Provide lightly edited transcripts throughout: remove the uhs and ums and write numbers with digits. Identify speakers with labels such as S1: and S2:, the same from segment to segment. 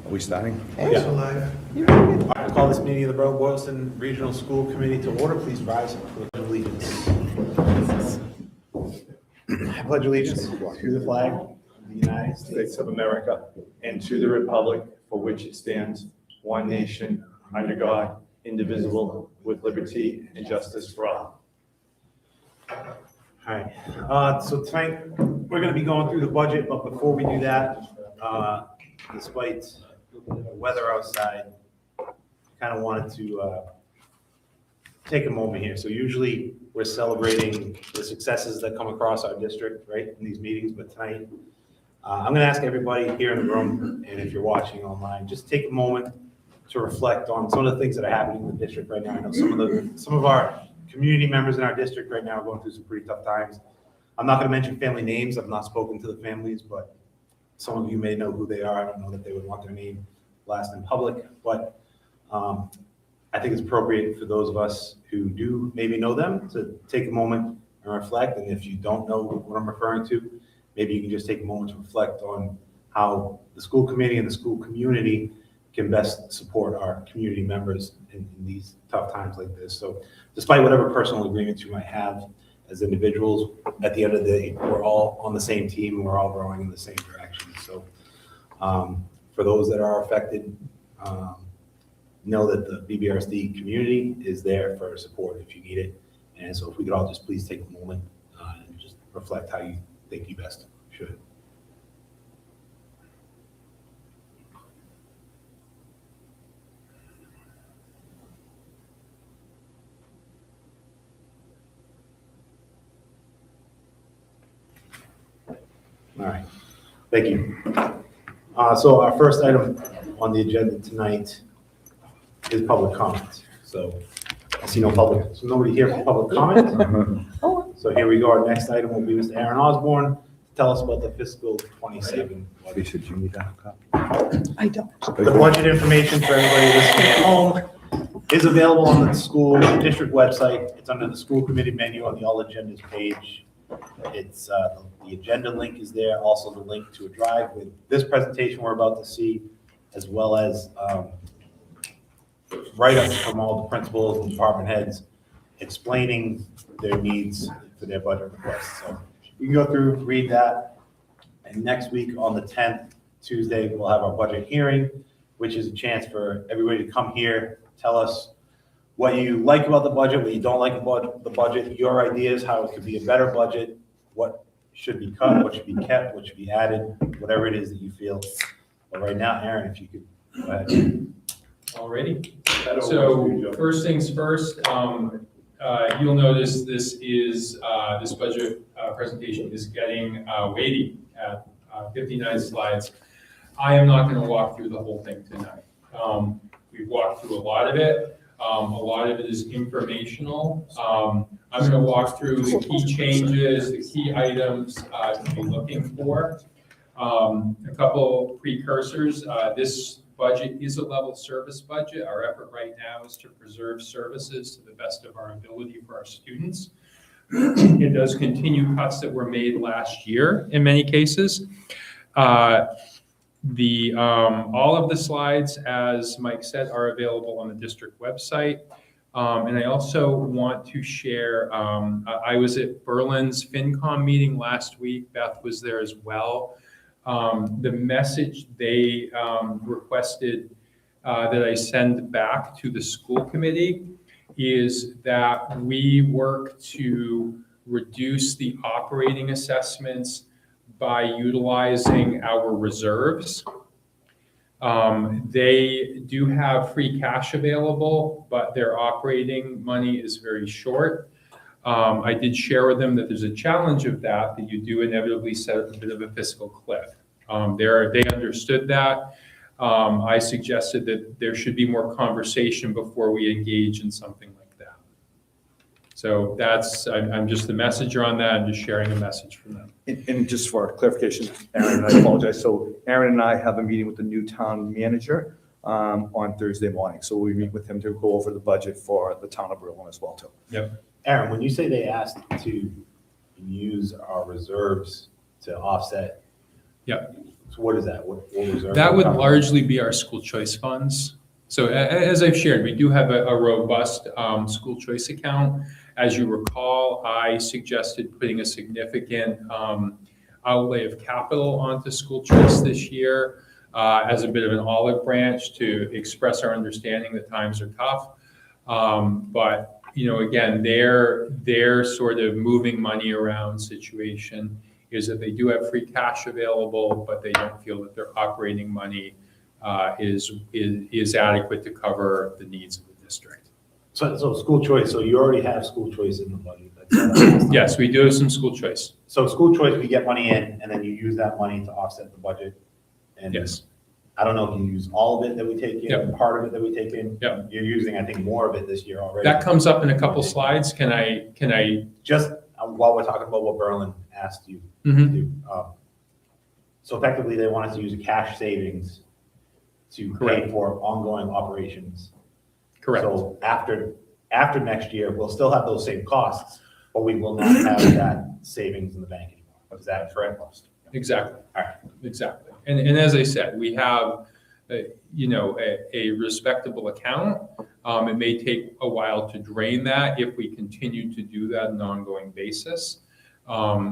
S1: Are we starting?
S2: Yeah. All right, I'll call this meeting of the Borough Boylston Regional School Committee to order. Please rise for the Pledge of Allegiance. I pledge allegiance to the flag of the United States of America and to the republic for which it stands, one nation, under God, indivisible, with liberty and justice for all. All right, so tonight we're going to be going through the budget, but before we do that, despite the weather outside, I kind of wanted to take a moment here. So usually we're celebrating the successes that come across our district, right, in these meetings, but tonight I'm going to ask everybody here in the room, and if you're watching online, just take a moment to reflect on some of the things that are happening in the district right now. I know some of our community members in our district right now are going through some pretty tough times. I'm not going to mention family names. I've not spoken to the families, but some of you may know who they are. I don't know that they would want their name last in public, but I think it's appropriate for those of us who do maybe know them to take a moment and reflect. And if you don't know what I'm referring to, maybe you can just take a moment to reflect on how the school committee and the school community can best support our community members in these tough times like this. So despite whatever personal agreements you might have as individuals, at the end of the day, we're all on the same team and we're all growing in the same direction. So for those that are affected, know that the BBRSD community is there for support if you need it. And so if we could all just please take a moment and just reflect how you think you best should. All right, thank you. So our first item on the agenda tonight is public comment. So I see nobody here for public comment. So here we go. Our next item will be Mr. Aaron Osborne to tell us about the fiscal 27.
S1: Lisa, do you need that copy?
S3: I don't.
S2: The budget information for everybody listening at home is available on the school district website. It's under the school committee menu on the all agendas page. It's the agenda link is there. Also the link to a drive with this presentation we're about to see, as well as write-ups from all the principals and department heads explaining their needs for their budget requests. So you can go through, read that, and next week on the 10th, Tuesday, we'll have our budget hearing, which is a chance for everybody to come here, tell us what you like about the budget, what you don't like about the budget, your ideas, how it could be a better budget, what should be cut, what should be kept, what should be added, whatever it is that you feel. But right now, Aaron, if you could go ahead.
S4: Alrighty. So first things first, you'll notice this budget presentation is getting weighty at 59 slides. I am not going to walk through the whole thing tonight. We've walked through a lot of it. A lot of it is informational. I'm going to walk through the key changes, the key items to be looking for. A couple precursors. This budget is a level service budget. Our effort right now is to preserve services to the best of our ability for our students. It does continue cuts that were made last year in many cases. All of the slides, as Mike said, are available on the district website. And I also want to share, I was at Berlin's FinCom meeting last week. Beth was there as well. The message they requested that I send back to the school committee is that we work to reduce the operating assessments by utilizing our reserves. They do have free cash available, but their operating money is very short. I did share with them that there's a challenge of that you do inevitably set a bit of a fiscal cliff. They understood that. I suggested that there should be more conversation before we engage in something like that. So I'm just the messenger on that. I'm just sharing a message from them.
S1: And just for clarification, Aaron, I apologize. So Aaron and I have a meeting with the new town manager on Thursday morning. So we meet with him to go over the budget for the town of Berlin as well too.
S4: Yep.
S2: Aaron, when you say they asked to use our reserves to offset
S4: Yeah.
S3: So what is that? What reserve?
S4: That would largely be our school choice funds. So as I've shared, we do have a robust school choice account. As you recall, I suggested putting a significant outlay of capital onto school choice this year as a bit of an olive branch to express our understanding that times are tough. But again, their sort of moving money around situation is that they do have free cash available, but they don't feel that their operating money is adequate to cover the needs of the district.
S3: So school choice, so you already have school choice in the budget. That's
S4: Yes, we do have some school choice.
S3: So school choice, we get money in, and then you use that money to offset the budget. And
S4: Yes.
S3: I don't know if you use all of it that we take in,
S4: Yep.
S3: part of it that we take in.
S4: Yep.
S3: You're using, I think, more of it this year already.
S4: That comes up in a couple slides. Can I?
S3: Just while we're talking about what Berlin asked you to
S4: Mhm.
S3: do. So effectively, they want us to use cash savings to pay
S4: Correct.
S3: for ongoing operations.
S4: Correct.
S3: So after next year, we'll still have those same costs, but we will not have that savings in the bank anymore. Is that correct?
S4: Exactly.
S3: All right.
S4: Exactly. And as I said, we have, a respectable account. It may take a while to drain that if we continue to do that on an ongoing basis.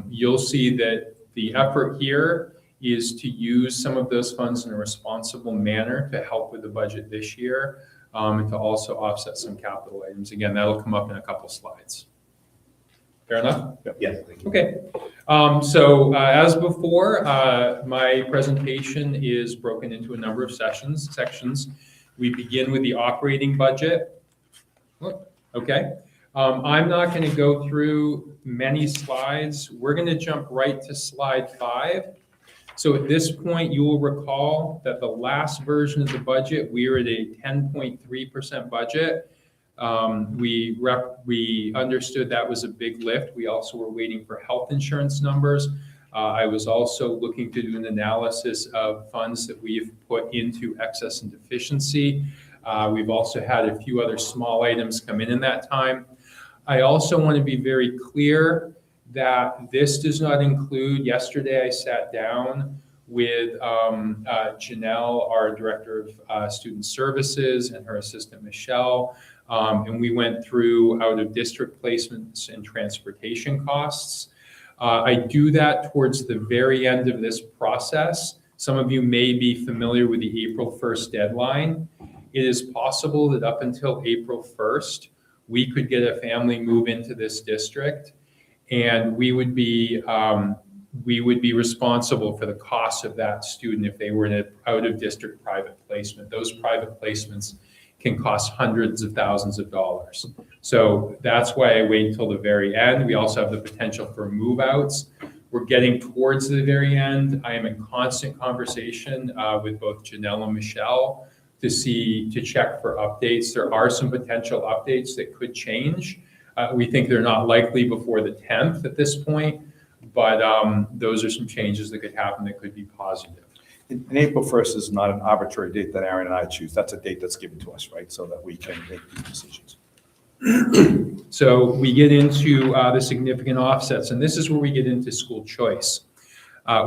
S4: You'll see that the effort here is to use some of those funds in a responsible manner to help with the budget this year, and to also offset some capital items. Again, that'll come up in a couple slides. Fair enough?
S3: Yes. Thank you.
S4: Okay, so as before, my presentation is broken into a number of sections. We begin with the operating budget. Okay, I'm not going to go through many slides. We're going to jump right to slide 5. So at this point, you will recall that the last version of the budget, we were at a 10.3% budget. We understood that was a big lift. We also were waiting for health insurance numbers. I was also looking to do an analysis of funds that we've put into excess and deficiency. We've also had a few other small items come in that time. I also want to be very clear that this does not include, yesterday I sat down with Janelle, our Director of Student Services, and her assistant Michelle, and we went through out-of-district placements and transportation costs. I do that towards the very end of this process. Some of you may be familiar with the April 1st deadline. It is possible that up until April 1st, we could get a family move into this district, and we would be responsible for the cost of that student if they were in an out-of-district private placement. Those private placements can cost hundreds of thousands of dollars. So that's why I wait until the very end. We also have the potential for move-outs. We're getting towards the very end. I am in constant conversation with both Janelle and Michelle to check for updates. There are some potential updates that could change. We think they're not likely before the 10th at this point, but those are some changes that could happen that could be positive.
S1: And April 1st is not an arbitrary date that Aaron and I choose. That's a date that's given to us, right? So that we can make these decisions.
S4: So we get into the significant offsets, and this is where we get into school choice.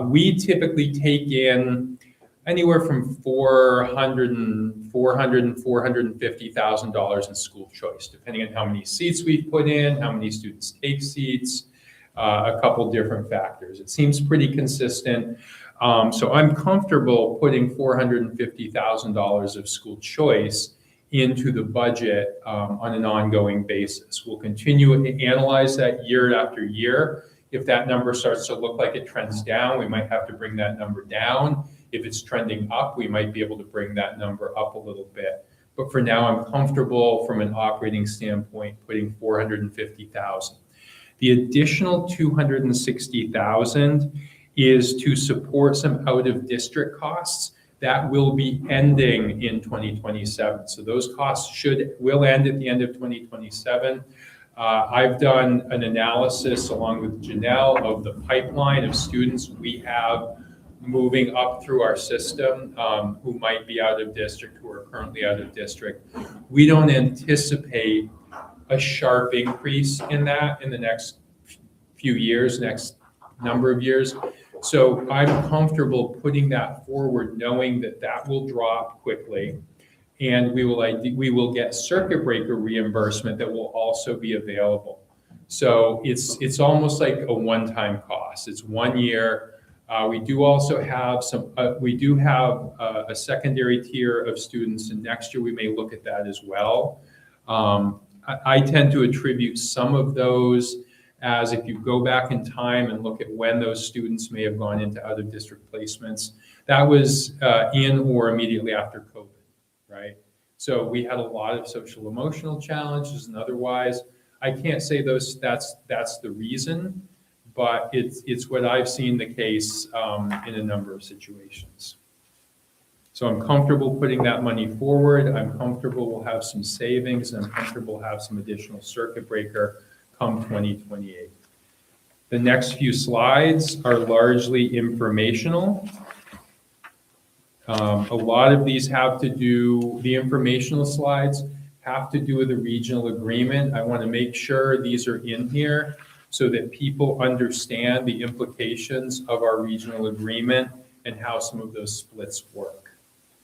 S4: We typically take in anywhere from $400,000 and $450,000 in school choice, depending on how many seats we've put in, how many students take seats, a couple different factors. It seems pretty consistent. So I'm comfortable putting $450,000 of school choice into the budget on an ongoing basis. We'll continue to analyze that year after year. If that number starts to look like it trends down, we might have to bring that number down. If it's trending up, we might be able to bring that number up a little bit. But for now, I'm comfortable from an operating standpoint putting $450,000. The additional $260,000 is to support some out-of-district costs that will be ending in 2027. So those costs will end at the end of 2027. I've done an analysis along with Janelle of the pipeline of students we have moving up through our system who might be out of district, who are currently out of district. We don't anticipate a sharp increase in that in the next few years, next number of years. So I'm comfortable putting that forward, knowing that that will drop quickly. And we will get circuit breaker reimbursement that will also be available. So it's almost like a one-time cost. It's 1 year. We do also have a secondary tier of students, and next year we may look at that as well. I tend to attribute some of those as, if you go back in time and look at when those students may have gone into other district placements, that was in or immediately after COVID, right? So we had a lot of social emotional challenges and otherwise. I can't say that's the reason, but it's what I've seen the case in a number of situations. So I'm comfortable putting that money forward. I'm comfortable we'll have some savings, and I'm comfortable we'll have some additional circuit breaker come 2028. The next few slides are largely informational. A lot of these the informational slides have to do with the regional agreement. I want to make sure these are in here so that people understand the implications of our regional agreement and how some of those splits work.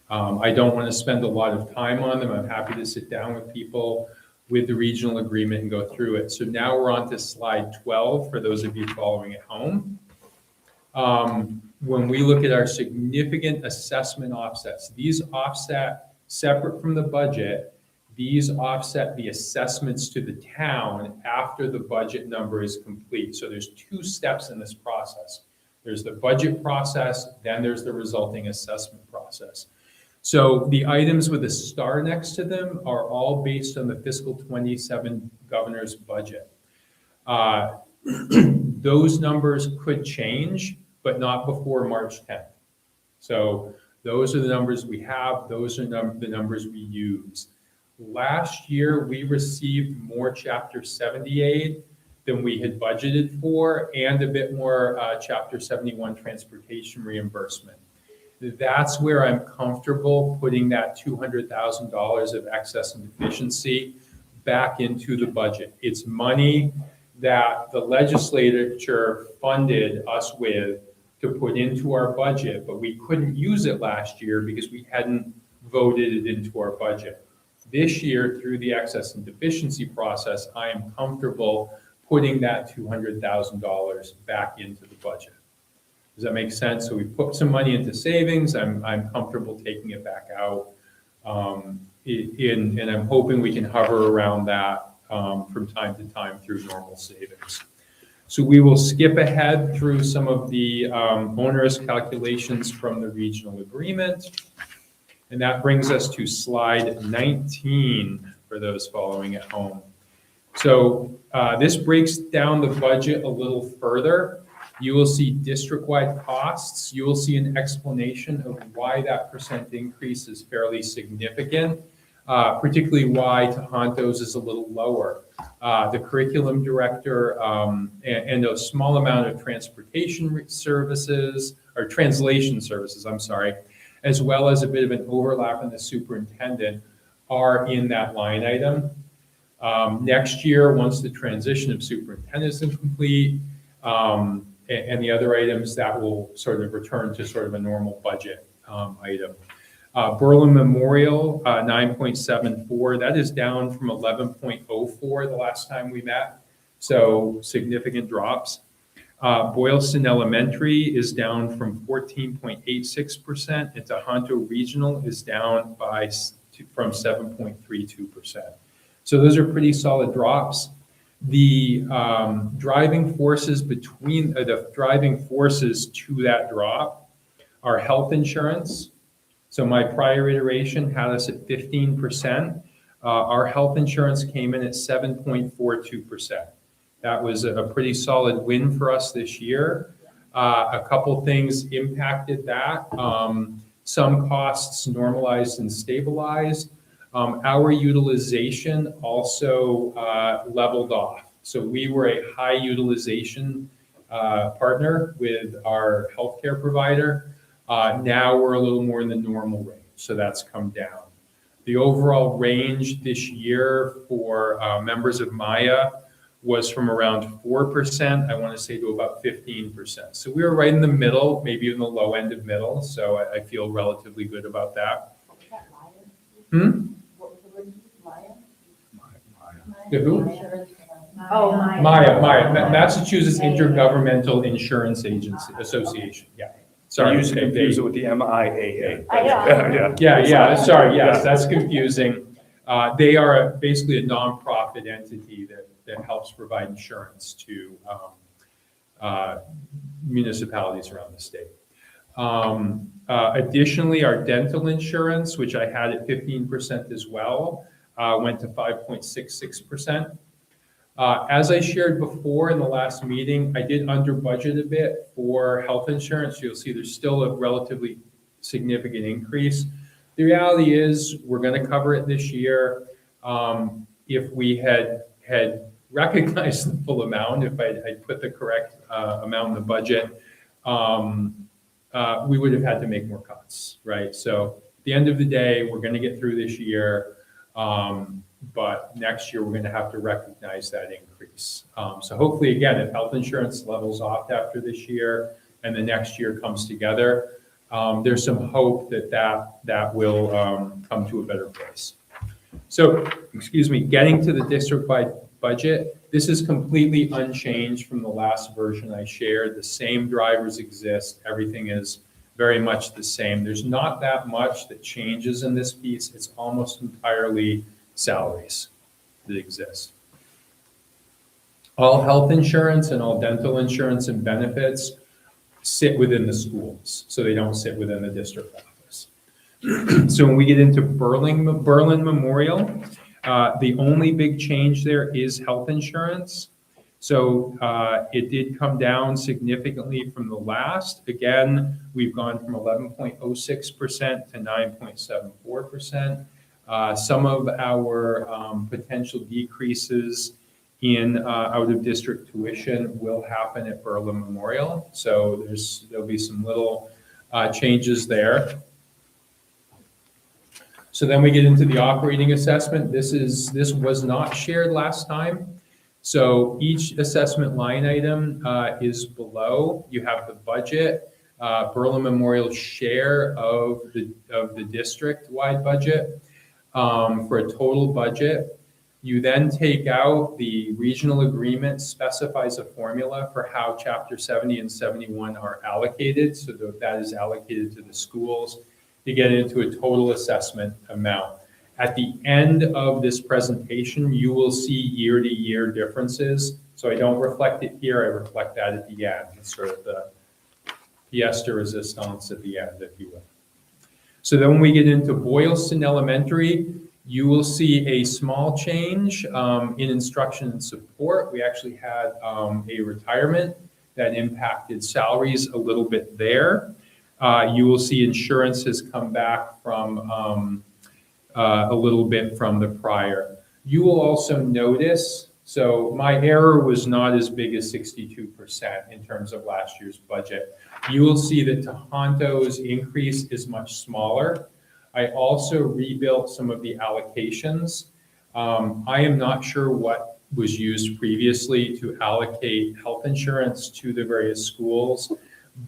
S4: I don't want to spend a lot of time on them. I'm happy to sit down with people with the regional agreement and go through it. So now we're on to slide 12 for those of you following at home. When we look at our significant assessment offsets, these offset separate from the budget. These offset the assessments to the town after the budget number is complete. So there's 2 steps in this process. There's the budget process, then there's the resulting assessment process. So the items with a star next to them are all based on the fiscal 27 governor's budget. Those numbers could change, but not before March 10th. So those are the numbers we have. Those are the numbers we use. Last year, we received more Chapter 70 aid than we had budgeted for, and a bit more Chapter 71 transportation reimbursement. That's where I'm comfortable putting that $200,000 of excess and deficiency back into the budget. It's money that the legislature funded us with to put into our budget, but we couldn't use it last year because we hadn't voted it into our budget. This year, through the excess and deficiency process, I am comfortable putting that $200,000 back into the budget. Does that make sense? So we put some money into savings. I'm comfortable taking it back out. And I'm hoping we can hover around that from time to time through normal savings. So we will skip ahead through some of the onerous calculations from the regional agreement. And that brings us to slide 19 for those following at home. So this breaks down the budget a little further. You will see district-wide costs. You will see an explanation of why that percent increase is fairly significant, particularly why Tohonto's is a little lower. The curriculum director and a small amount of transportation services, or translation services, I'm sorry, as well as a bit of an overlap in the superintendent are in that line item. Next year, once the transition of superintendents is complete, and the other items, that will sort of return to sort of a normal budget item. Berlin Memorial, 9.74, that is down from 11.04 the last time we met, so significant drops. Boylston Elementary is down from 14.86%, and Tohonto Regional is down from 7.32%. So those are pretty solid drops. The driving forces to that drop are health insurance. So my prior iteration had us at 15%. Our health insurance came in at 7.42%. That was a pretty solid win for us this year. A couple things impacted that. Some costs normalized and stabilized. Our utilization also leveled off. So we were a high utilization partner with our healthcare provider. Now we're a little more in the normal range, so that's come down. The overall range this year for members of Maya was from around 4%, I want to say, to about 15%. So we were right in the middle, maybe in the low end of middle, so I feel relatively good about that. The who?
S5: Oh, Maya.
S4: Maya, Massachusetts Intergovernmental Insurance Agency Association, yeah. Sorry.
S1: You used to
S4: okay,
S1: confuse it with the MIAA.
S5: I know.
S4: Yeah, sorry, yes, that's confusing. They are basically a nonprofit entity that helps provide insurance to municipalities around the state. Additionally, our dental insurance, which I had at 15% as well, went to 5.66%. As I shared before in the last meeting, I did under budget a bit for health insurance. You'll see there's still a relatively significant increase. The reality is we're going to cover it this year. If we had recognized the full amount, if I'd put the correct amount in the budget, we would have had to make more cuts, right? So at the end of the day, we're going to get through this year. But next year, we're going to have to recognize that increase. So hopefully, again, if health insurance levels off after this year and the next year comes together, there's some hope that will come to a better place. So, getting to the district-wide budget, this is completely unchanged from the last version I shared. The same drivers exist. Everything is very much the same. There's not that much that changes in this piece. It's almost entirely salaries that exist. All health insurance and all dental insurance and benefits sit within the schools, so they don't sit within the district office. So when we get into Berlin Memorial, the only big change there is health insurance. So it did come down significantly from the last. Again, we've gone from 11.06% to 9.74%. Some of our potential decreases in out-of-district tuition will happen at Berlin Memorial. So there'll be some little changes there. So then we get into the operating assessment. This was not shared last time. So each assessment line item is below. You have the budget, Berlin Memorial's share of the district-wide budget. For a total budget. You then take out the regional agreement specifies a formula for how Chapter 70 and 71 are allocated, so that is allocated to the schools to get into a total assessment amount. At the end of this presentation, you will see year-to-year differences. So I don't reflect it here, I reflect that at the end. It's sort of the pièce de résistance at the end, if you will. So then when we get into Boylston Elementary, you will see a small change in instruction and support. We actually had a retirement that impacted salaries a little bit there. You will see insurance has come back from a little bit from the prior. You will also notice, so my error was not as big as 62% in terms of last year's budget. You will see that Tohonto's increase is much smaller. I also rebuilt some of the allocations. I am not sure what was used previously to allocate health insurance to the various schools,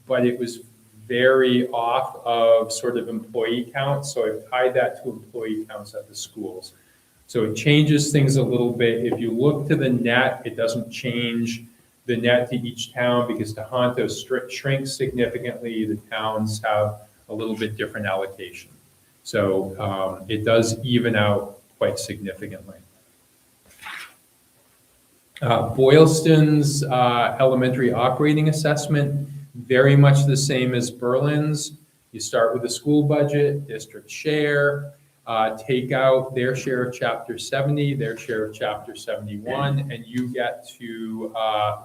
S4: but it was very off of sort of employee counts. So I've tied that to employee counts at the schools. So it changes things a little bit. If you look to the net, it doesn't change the net to each town because Tohonto shrinks significantly. The towns have a little bit different allocation. So it does even out quite significantly. Boylston's elementary operating assessment, very much the same as Berlin's. You start with the school budget, district share, take out their share of Chapter 70, their share of Chapter 71, and you get to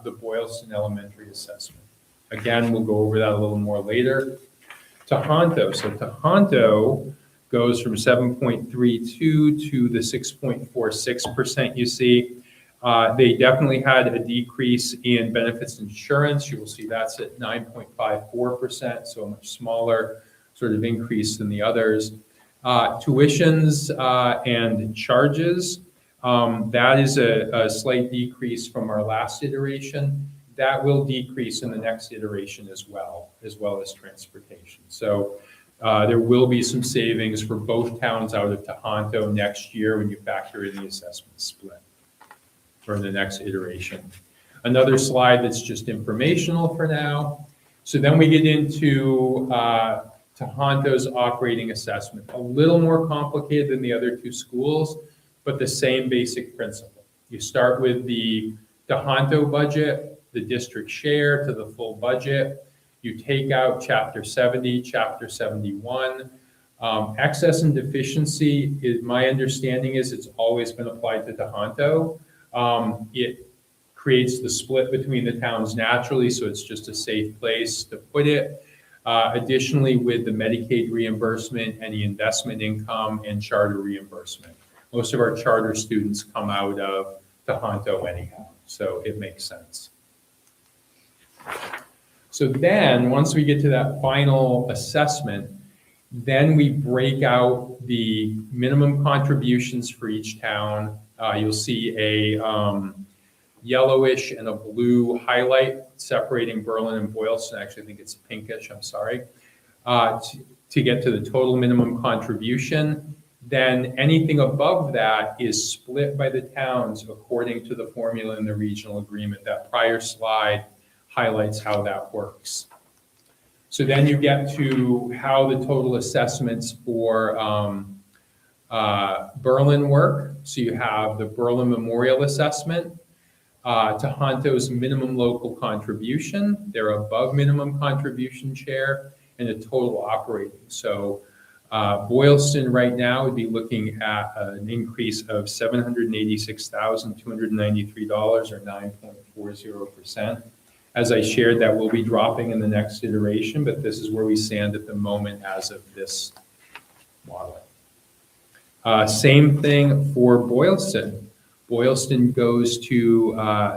S4: the Boylston Elementary assessment. Again, we'll go over that a little more later. Tohonto. So Tohonto goes from 7.32 to the 6.46% you see. They definitely had a decrease in benefits insurance. You will see that's at 9.54%, so a much smaller sort of increase than the others. Tuitions and charges, That is a slight decrease from our last iteration. That will decrease in the next iteration as well as transportation. So there will be some savings for both towns out of Tohoto next year when you factor in the assessment split for the next iteration. Another slide that's just informational for now. So then we get into Tohonto's operating assessment. A little more complicated than the other two schools, but the same basic principle. You start with the Tohonto budget, the district share to the full budget. You take out Chapter 70, Chapter 71. Excess and deficiency, my understanding is it's always been applied to Tohonto. It creates the split between the towns naturally, so it's just a safe place to put it. Additionally, with the Medicaid reimbursement, any investment income, and charter reimbursement. Most of our charter students come out of Tohonto anyhow, so it makes sense. So then, once we get to that final assessment, then we break out the minimum contributions for each town. You'll see a yellowish and a blue highlight separating Berlin and Boylston. Actually, I think it's pinkish, I'm sorry, to get to the total minimum contribution. Then anything above that is split by the towns according to the formula in the regional agreement. That prior slide highlights how that works. So then you get to how the total assessments for Berlin work. So you have the Berlin Memorial Assessment, Tohonto's minimum local contribution, their above minimum contribution share, and a total operating. So Boylston right now would be looking at an increase of $786,293 or 9.40%. As I shared, that will be dropping in the next iteration, but this is where we stand at the moment as of this model. Same thing for Boylston. Boylston goes to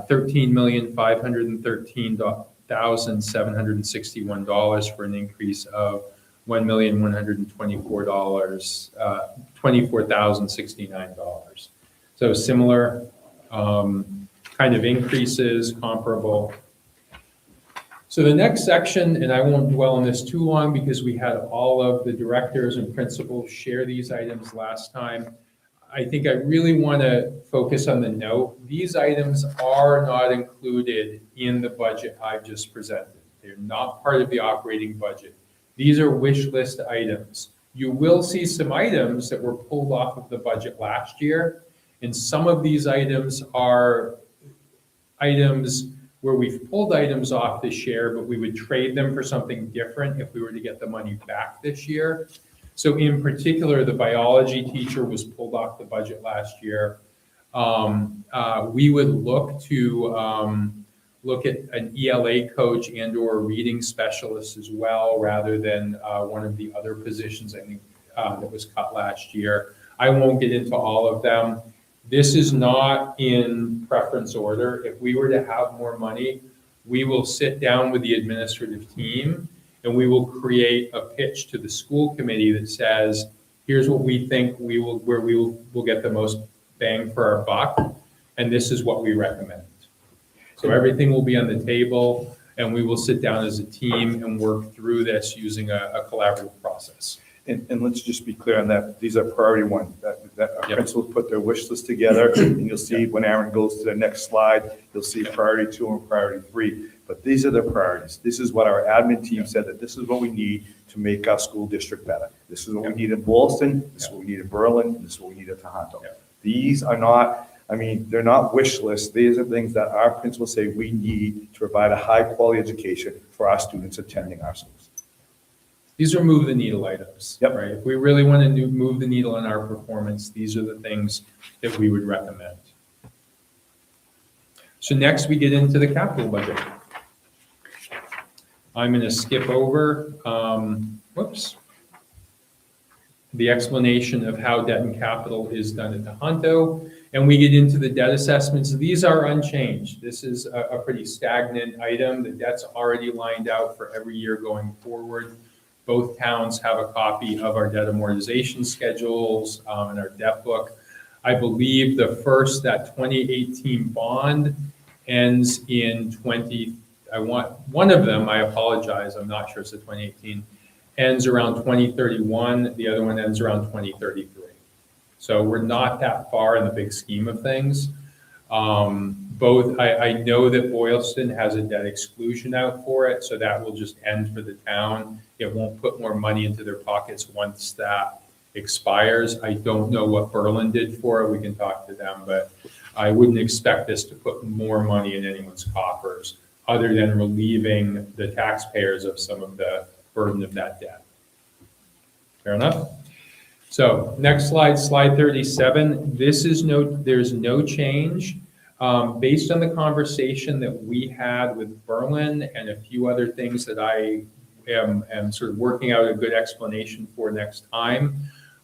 S4: $13,513,761 for an increase of $1,124,069. So similar kind of increases, comparable. So the next section, and I won't dwell on this too long because we had all of the directors and principals share these items last time. I think I really want to focus on the note. These items are not included in the budget I've just presented. They're not part of the operating budget. These are wish list items. You will see some items that were pulled off of the budget last year, and some of these items are items where we've pulled items off this year, but we would trade them for something different if we were to get the money back this year. So in particular, the biology teacher was pulled off the budget last year. We would look to look at an ELA coach and or a reading specialist as well, rather than one of the other positions I think that was cut last year. I won't get into all of them. This is not in preference order. If we were to have more money, we will sit down with the administrative team and we will create a pitch to the school committee that says, here's what we think we'll get the most bang for our buck, and this is what we recommend. So everything will be on the table, and we will sit down as a team and work through this using a collaborative process.
S1: And let's just be clear on that. These are priority one, that our
S4: Yep.
S1: principals put their wish list together, and you'll see when Aaron goes to the next slide, you'll see priority 2 and priority 3. But these are the priorities. This is what our admin team said, that this is what we need to make our school district better. This is what we need in Boylston, this is what we need in Berlin, this is what we need at Tohoto.
S4: Yep.
S1: These are not, they're not wish lists. These are things that our principals say we need to provide a high-quality education for our students attending our schools.
S4: These are move the needle items,
S1: Yep.
S4: right? If we really want to move the needle in our performance, these are the things that we would recommend. So next we get into the capital budget. I'm going to skip over, the explanation of how debt and capital is done at Tohoto, and we get into the debt assessments. These are unchanged. This is a pretty stagnant item. The debt's already lined out for every year going forward. Both towns have a copy of our debt amortization schedules and our debt book. I believe that 2018 bond ends in one of them, I apologize, I'm not sure it's the 2018, ends around 2031, the other one ends around 2033. So we're not that far in the big scheme of things. I know that Boylston has a debt exclusion out for it, so that will just end for the town. It won't put more money into their pockets once that expires. I don't know what Berlin did for it. We can talk to them, but I wouldn't expect this to put more money in anyone's coffers other than relieving the taxpayers of some of the burden of that debt. Fair enough? So next slide, slide 37. There's no change. Based on the conversation that we had with Berlin and a few other things that I am sort of working out a good explanation for next time,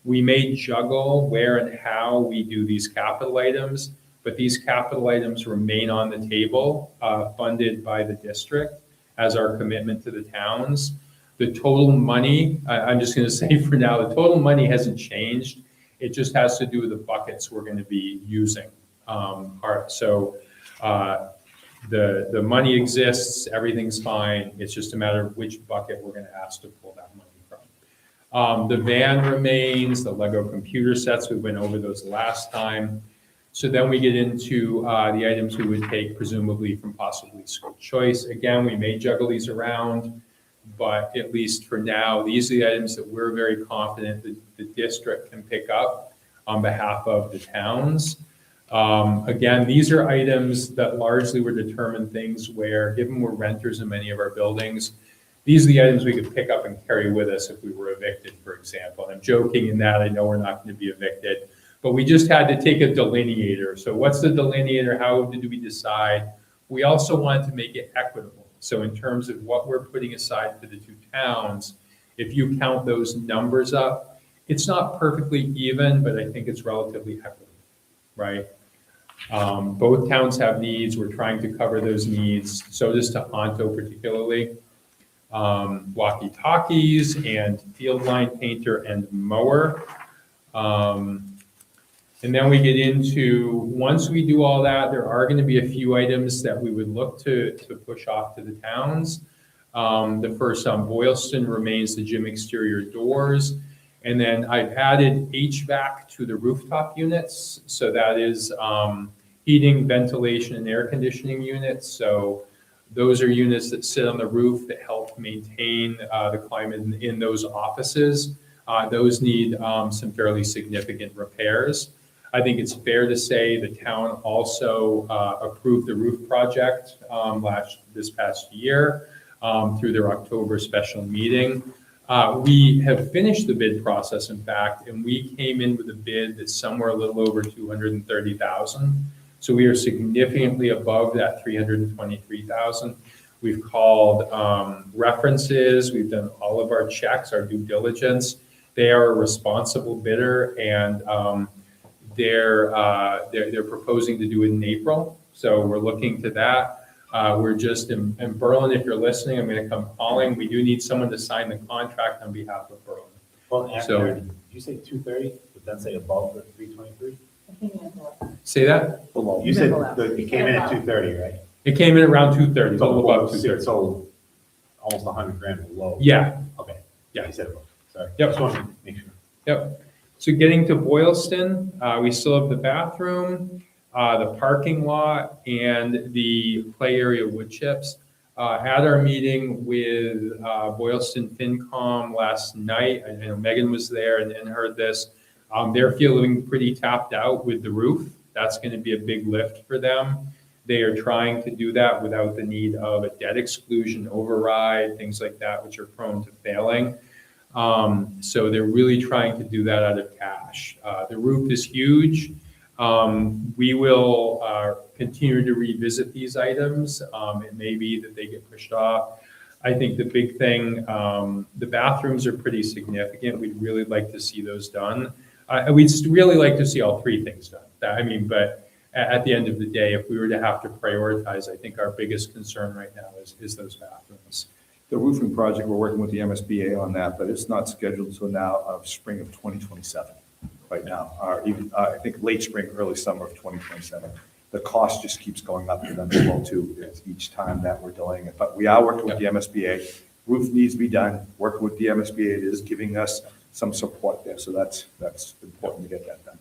S4: we may juggle where and how we do these capital items, but these capital items remain on the table, funded by the district as our commitment to the towns. The total money, I'm just going to say for now, the total money hasn't changed. It just has to do with the buckets we're going to be using. The money exists, everything's fine. It's just a matter of which bucket we're going to ask to pull that money from. The van remains, the Lego computer sets, we went over those last time. So then we get into the items we would take presumably from possibly school choice. Again, we may juggle these around, but at least for now, these are the items that we're very confident that the district can pick up on behalf of the towns. Again, these are items that largely were determined things where, given we're renters in many of our buildings, these are the items we could pick up and carry with us if we were evicted, for example. And I'm joking in that I know we're not going to be evicted, but we just had to take a delineator. So what's the delineator? How did we decide? We also wanted to make it equitable. So in terms of what we're putting aside for the two towns, if you count those numbers up, it's not perfectly even, but I think it's relatively equitable, right? Both towns have needs. We're trying to cover those needs. So does Tohoto particularly. Walkie-talkies and field line painter and mower. And then we get into, once we do all that, there are going to be a few items that we would look to push off to the towns. The first on Boylston remains the gym exterior doors. And then I've added HVAC to the rooftop units. So that is heating, ventilation, and air conditioning units. So those are units that sit on the roof that help maintain the climate in those offices. Those need some fairly significant repairs. I think it's fair to say the town also approved the roof project this past year through their October special meeting. We have finished the bid process, in fact, and we came in with a bid that's somewhere a little over $230,000. So we are significantly above that $323,000. We've called references. We've done all of our checks, our due diligence. They are a responsible bidder, and they're proposing to do it in April. So we're looking to that. We're just in Berlin. If you're listening, I'm going to come calling. We do need someone to sign the contract on behalf of Berlin.
S3: Well,
S4: So-
S3: Aaron, did you say 230? Would that say above the 323?
S4: Say that?
S3: Below. You said it came in at 230, right?
S4: It came in around 230, a little above 230.
S3: So almost 100 grand below.
S4: Yeah,
S3: Okay.
S4: Yeah.
S3: You said above. Sorry.
S4: Yep.
S3: Just wanted to make sure.
S4: yep. So getting to Boylston, we still have the bathroom, the parking lot, and the play area wood chips. At our meeting with Boylston FinCom last night, I know Megan was there and heard this. They're feeling pretty tapped out with the roof. That's going to be a big lift for them. They are trying to do that without the need of a debt exclusion override, things like that, which are prone to failing. So they're really trying to do that out of cash. The roof is huge. We will continue to revisit these items. It may be that they get pushed off. I think the big thing, the bathrooms are pretty significant. We'd really like to see those done. We'd really like to see all three things done. But at the end of the day, if we were to have to prioritize, I think our biggest concern right now is those bathrooms.
S1: The roofing project, we're working with the MSBA on that, but it's not scheduled until now of spring of 2027. right now, or even, I think late spring, early summer of 2027. The cost just keeps going up for them as well too, each time that we're delaying it. But we are working with the MSBA. Roof needs to be done, working with the MSBA, it is giving us some support there, so that's important to get that done.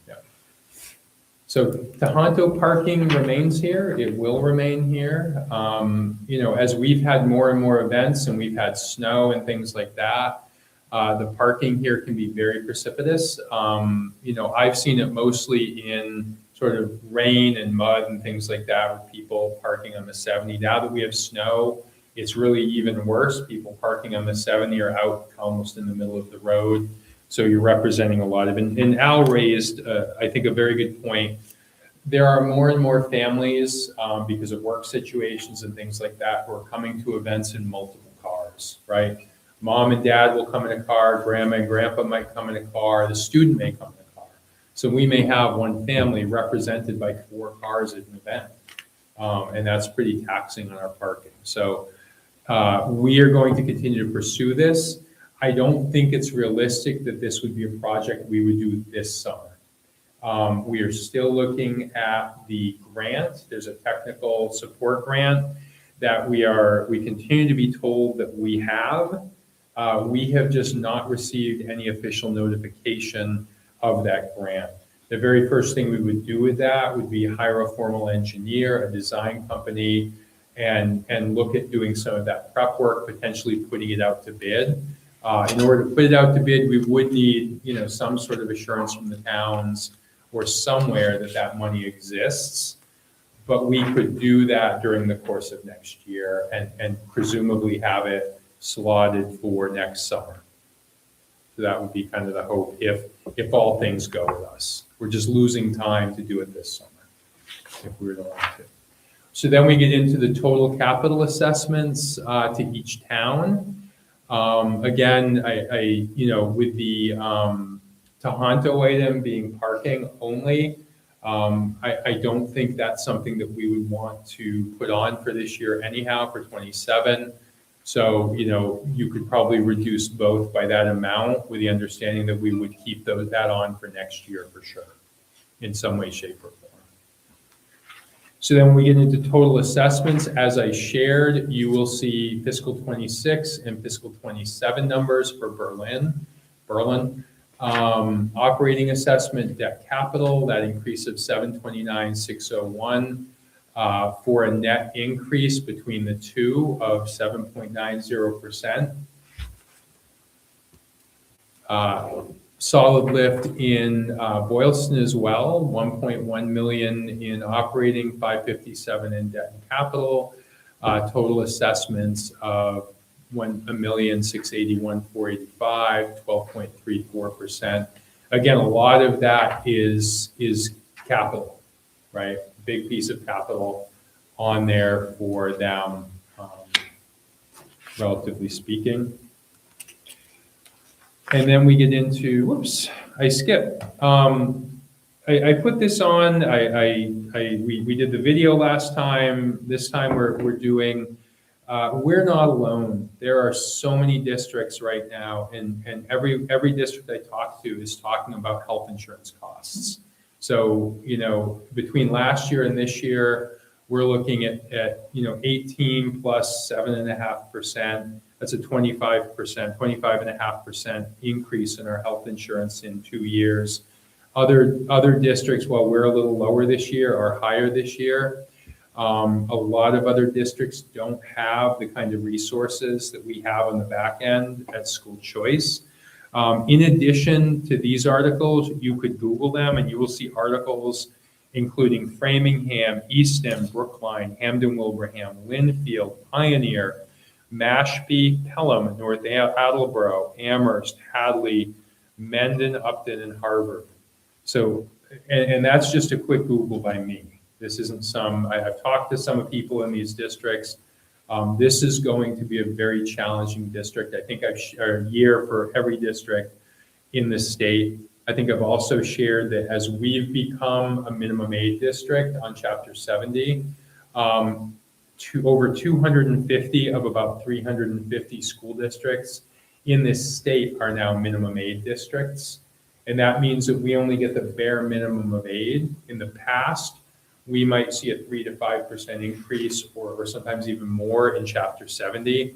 S4: So Tohoto parking remains here, it will remain here. As we've had more and more events and we've had snow and things like that, the parking here can be very precipitous. I've seen it mostly in sort of rain and mud and things like that with people parking on the 70. Now that we have snow, it's really even worse. People parking on the 70 are out almost in the middle of the road. So you're representing a lot of, and Al raised, I think, a very good point. There are more and more families, because of work situations and things like that, who are coming to events in multiple cars, right? Mom and dad will come in a car, grandma and grandpa might come in a car, the student may come in a car. So we may have one family represented by 4 cars at an event. And that's pretty taxing on our parking. So we are going to continue to pursue this. I don't think it's realistic that this would be a project we would do this summer. We are still looking at the grant. There's a technical support grant that we continue to be told that we have. We have just not received any official notification of that grant. The very first thing we would do with that would be hire a formal engineer, a design company, and look at doing some of that prep work, potentially putting it out to bid. In order to put it out to bid, we would need, some sort of assurance from the towns or somewhere that money exists. But we could do that during the course of next year and presumably have it slotted for next summer. So that would be kind of the hope if all things go with us. We're just losing time to do it this summer if we were to want to. So then we get into the total capital assessments to each town. Again, with the Tohoto item being parking only, I don't think that's something that we would want to put on for this year anyhow for 27. So, you could probably reduce both by that amount with the understanding that we would keep that on for next year for sure, in some way, shape, or form. So then we get into total assessments. As I shared, you will see fiscal 26 and fiscal 27 numbers for Berlin. Operating assessment, debt capital, that increase of 729,601 for a net increase between the two of 7.90%. Solid lift in Boylston as well, 1.1 million in operating, 557 in debt and capital. Total assessments of 1,681,485, 12.34%. Again, a lot of that is capital, right? Big piece of capital on there for them, relatively speaking. And then we get into, whoops, I skipped. I put this on, we did the video last time. This time we're doing, we're not alone. There are so many districts right now, and every district I talk to is talking about health insurance costs. So, between last year and this year, we're looking at 18 plus 7.5%. That's a 25.5% increase in our health insurance in 2 years. Other districts, while we're a little lower this year, are higher this year. A lot of other districts don't have the kind of resources that we have on the back end at School Choice. In addition to these articles, you could Google them and you will see articles including Framingham, Easton, Brookline, Hampden-Wilbraham, Lynnfield, Pioneer, Mashpee, Pelham, North Attleboro, Amherst, Hadley, Mendon, Upton, and Harvard. So, and that's just a quick Google by me. This isn't I've talked to some people in these districts. This is going to be a very challenging district. I think I've shared a year for every district in the state. I think I've also shared that as we've become a minimum aid district on Chapter 70, over 250 of about 350 school districts in this state are now minimum aid districts. And that means that we only get the bare minimum of aid. In the past, we might see a 3 to 5% increase or sometimes even more in Chapter 70.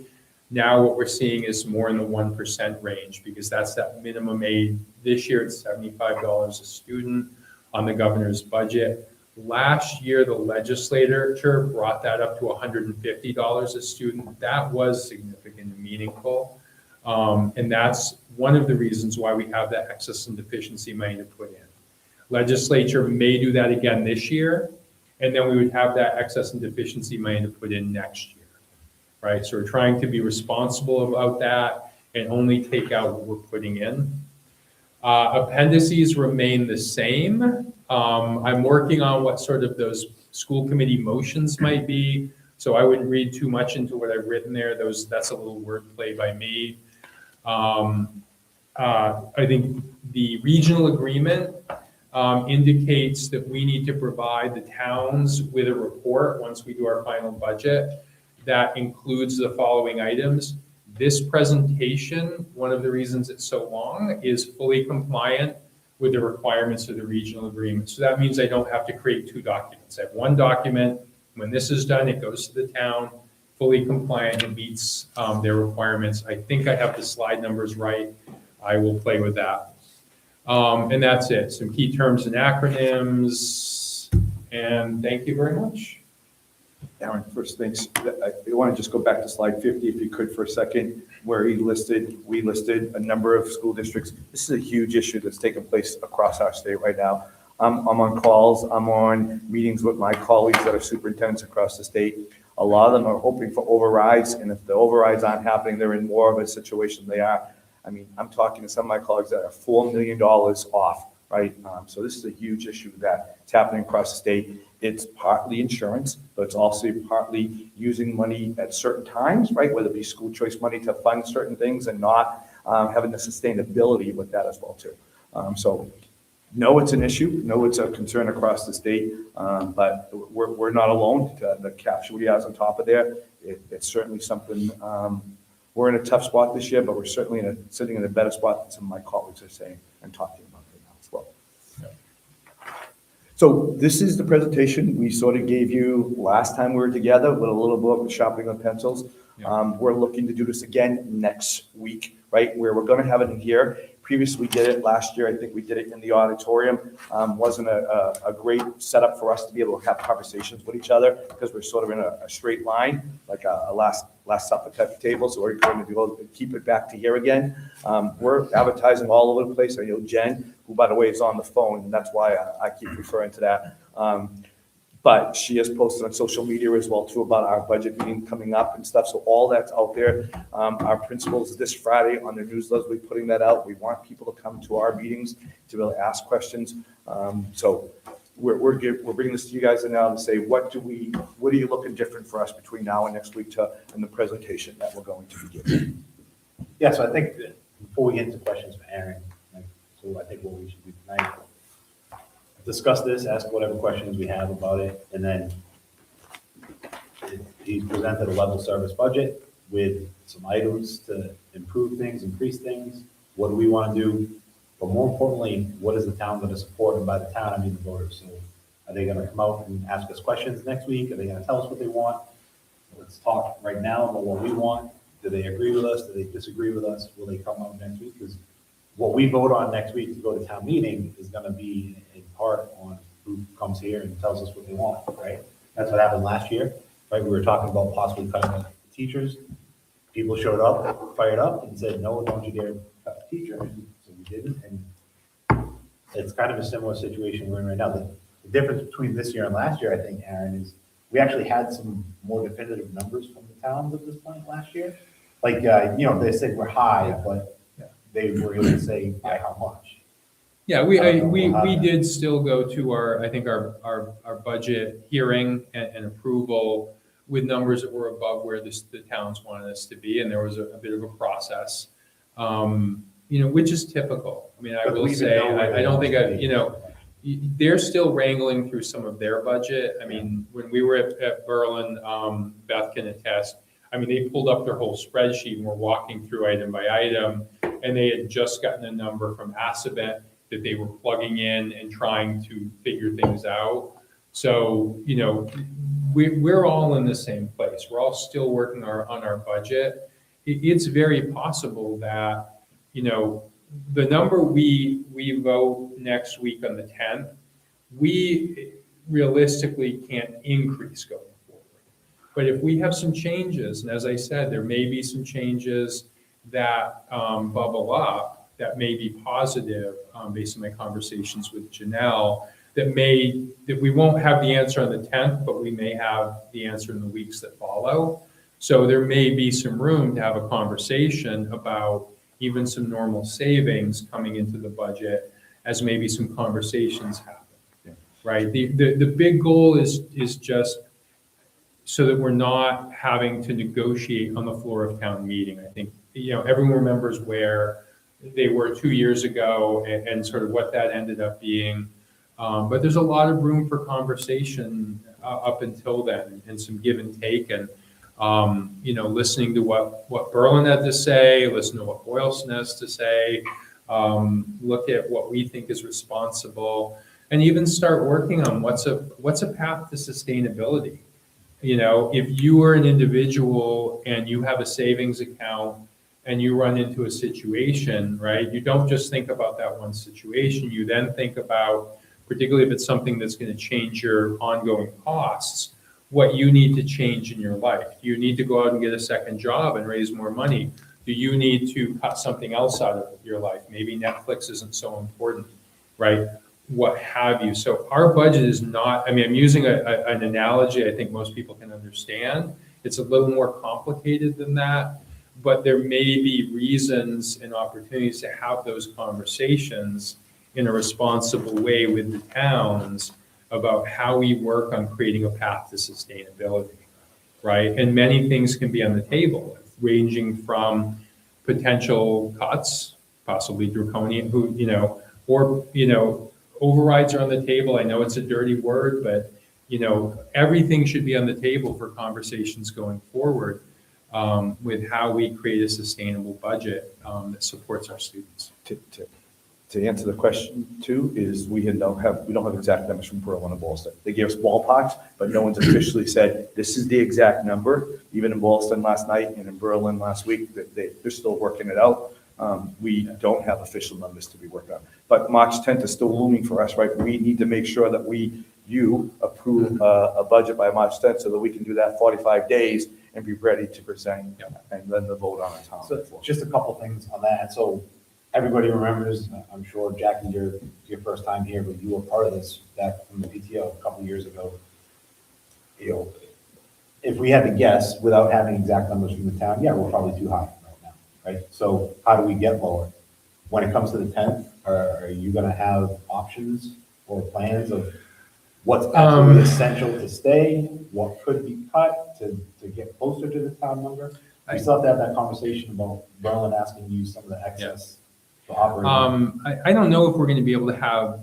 S4: Now what we're seeing is more in the 1% range because that's that minimum aid. This year it's $75 a student on the governor's budget. Last year, the legislature brought that up to $150 a student. That was significant and meaningful. And that's one of the reasons why we have that excess and deficiency money to put in. Legislature may do that again this year, and then we would have that excess and deficiency money to put in next year, right? So we're trying to be responsible about that and only take out what we're putting in. Appendices remain the same. I'm working on what sort of those school committee motions might be, so I wouldn't read too much into what I've written there. That's a little wordplay by me. I think the regional agreement indicates that we need to provide the towns with a report once we do our final budget that includes the following items. This presentation, one of the reasons it's so long, is fully compliant with the requirements of the regional agreement. So that means I don't have to create two documents. I have one document. When this is done, it goes to the town, fully compliant and meets their requirements. I think I have the slide numbers right. I will play with that. And that's it. Some key terms and acronyms. And thank you very much.
S1: Aaron, first things, I want to just go back to slide 50 if you could for a second, where we listed a number of school districts. This is a huge issue that's taking place across our state right now. I'm on calls, I'm on meetings with my colleagues that are superintendents across the state. A lot of them are hoping for overrides, and if the overrides aren't happening, they're in more of a situation they are. I mean, I'm talking to some of my colleagues that are $4 million off, right? So this is a huge issue that's happening across the state. It's partly insurance, but it's also partly using money at certain times, right? Whether it be school choice money to fund certain things and not having the sustainability with that as well too. So no, it's an issue. No, it's a concern across the state, but we're not alone. The capture we have on top of there, it's certainly something. We're in a tough spot this year, but we're certainly sitting in a better spot than some of my colleagues are saying and talking about right now as well. So this is the presentation we sort of gave you last time we were together with a little book with sharpening of pencils. We're looking to do this again next week, right? Where we're going to have it in here. Previously, we did it last year. I think we did it in the auditorium. Wasn't a great setup for us to be able to have conversations with each other because we're sort of in a straight line, like a last supper type of table. So we're going to keep it back to here again. We're advertising all over the place. I know Jen, who by the way is on the phone, and that's why I keep referring to that. But she has posted on social media as well too about our budget meeting coming up and stuff. So all that's out there. Our principals this Friday on their newsletters, we're putting that out. We want people to come to our meetings to be able to ask questions. So we're bringing this to you guys now to say, what are you looking different for us between now and next week and the presentation that we're going to be giving?
S3: Yeah, so I think that before we get into questions for Aaron, so I think what we should do tonight, discuss this, ask whatever questions we have about it, and then he presented a level service budget with some items to improve things, increase things. What do we want to do? But more importantly, what is the town going to support? And by the town, I mean the voters. So are they going to come out and ask us questions next week? Are they going to tell us what they want? Let's talk right now about what we want. Do they agree with us? Do they disagree with us? Will they come out next week? Because what we vote on next week to go to town meeting is going to be in part on who comes here and tells us what they want, right? That's what happened last year, right? We were talking about possibly cutting the teachers. People showed up, fired up, and said, no, don't you dare cut the teacher. And so we didn't. And it's kind of a similar situation we're in right now. The difference between this year and last year, I think, Aaron, is we actually had some more definitive numbers from the towns at this point last year. Like, they said we're high, but they were able to say by how much.
S4: Yeah, we did still go to our budget hearing and approval with numbers that were above where the towns wanted us to be, and there was a bit of a process, which is typical. I mean, I will say, I don't think they're still wrangling through some of their budget. I mean, when we were at Berlin, Beth can attest, I mean, they pulled up their whole spreadsheet and were walking through item by item, and they had just gotten a number from Assabet that they were plugging in and trying to figure things out. So, we're all in the same place. We're all still working on our budget. It's very possible that, the number we vote next week on the 10th, we realistically can't increase going forward. But if we have some changes, and as I said, there may be some changes that bubble up that may be positive based on my conversations with Janelle, that we won't have the answer on the 10th, but we may have the answer in the weeks that follow. So there may be some room to have a conversation about even some normal savings coming into the budget as maybe some conversations happen. Right? The big goal is just so that we're not having to negotiate on the floor of town meeting. I think, everyone remembers where they were 2 years ago and sort of what that ended up being. But there's a lot of room for conversation up until then and some give and take and, listening to what Berlin had to say, listen to what Boylston has to say, look at what we think is responsible, and even start working on what's a path to sustainability. If you are an individual and you have a savings account and you run into a situation, right, you don't just think about that one situation. You then think about, particularly if it's something that's going to change your ongoing costs, what you need to change in your life. Do you need to go out and get a second job and raise more money? Do you need to cut something else out of your life? Maybe Netflix isn't so important, right? What have you. So our budget is not, I'm using an analogy I think most people can understand. It's a little more complicated than that, but there may be reasons and opportunities to have those conversations in a responsible way with the towns about how we work on creating a path to sustainability, right? And many things can be on the table, ranging from potential cuts, possibly draconian, overrides are on the table. I know it's a dirty word, but everything should be on the table for conversations going forward with how we create a sustainable budget that supports our students.
S1: To answer the question too, is we don't have exact numbers from Berlin and Boylston. They gave us ballparks, but no one's officially said, this is the exact number. Even in Boylston last night and in Berlin last week, they're still working it out. We don't have official numbers to be worked on. But March 10th is still looming for us, right? We need to make sure that you approve a budget by March 10th so that we can do that 45 days and be ready to present and then the vote on the town.
S3: So just a couple things on that. So everybody remembers, I'm sure, Jackie, your first time here, but you were part of this back from the PTO a couple years ago. If we had to guess without having exact numbers from the town, we're probably too high right now, right? So how do we get lower? When it comes to the 10th, are you going to have options or plans of what's absolutely essential to stay, what could be cut to get closer to the town number? We still have to have that conversation about Berlin asking you some of the excess to operate.
S4: I don't know if we're going to be able to have,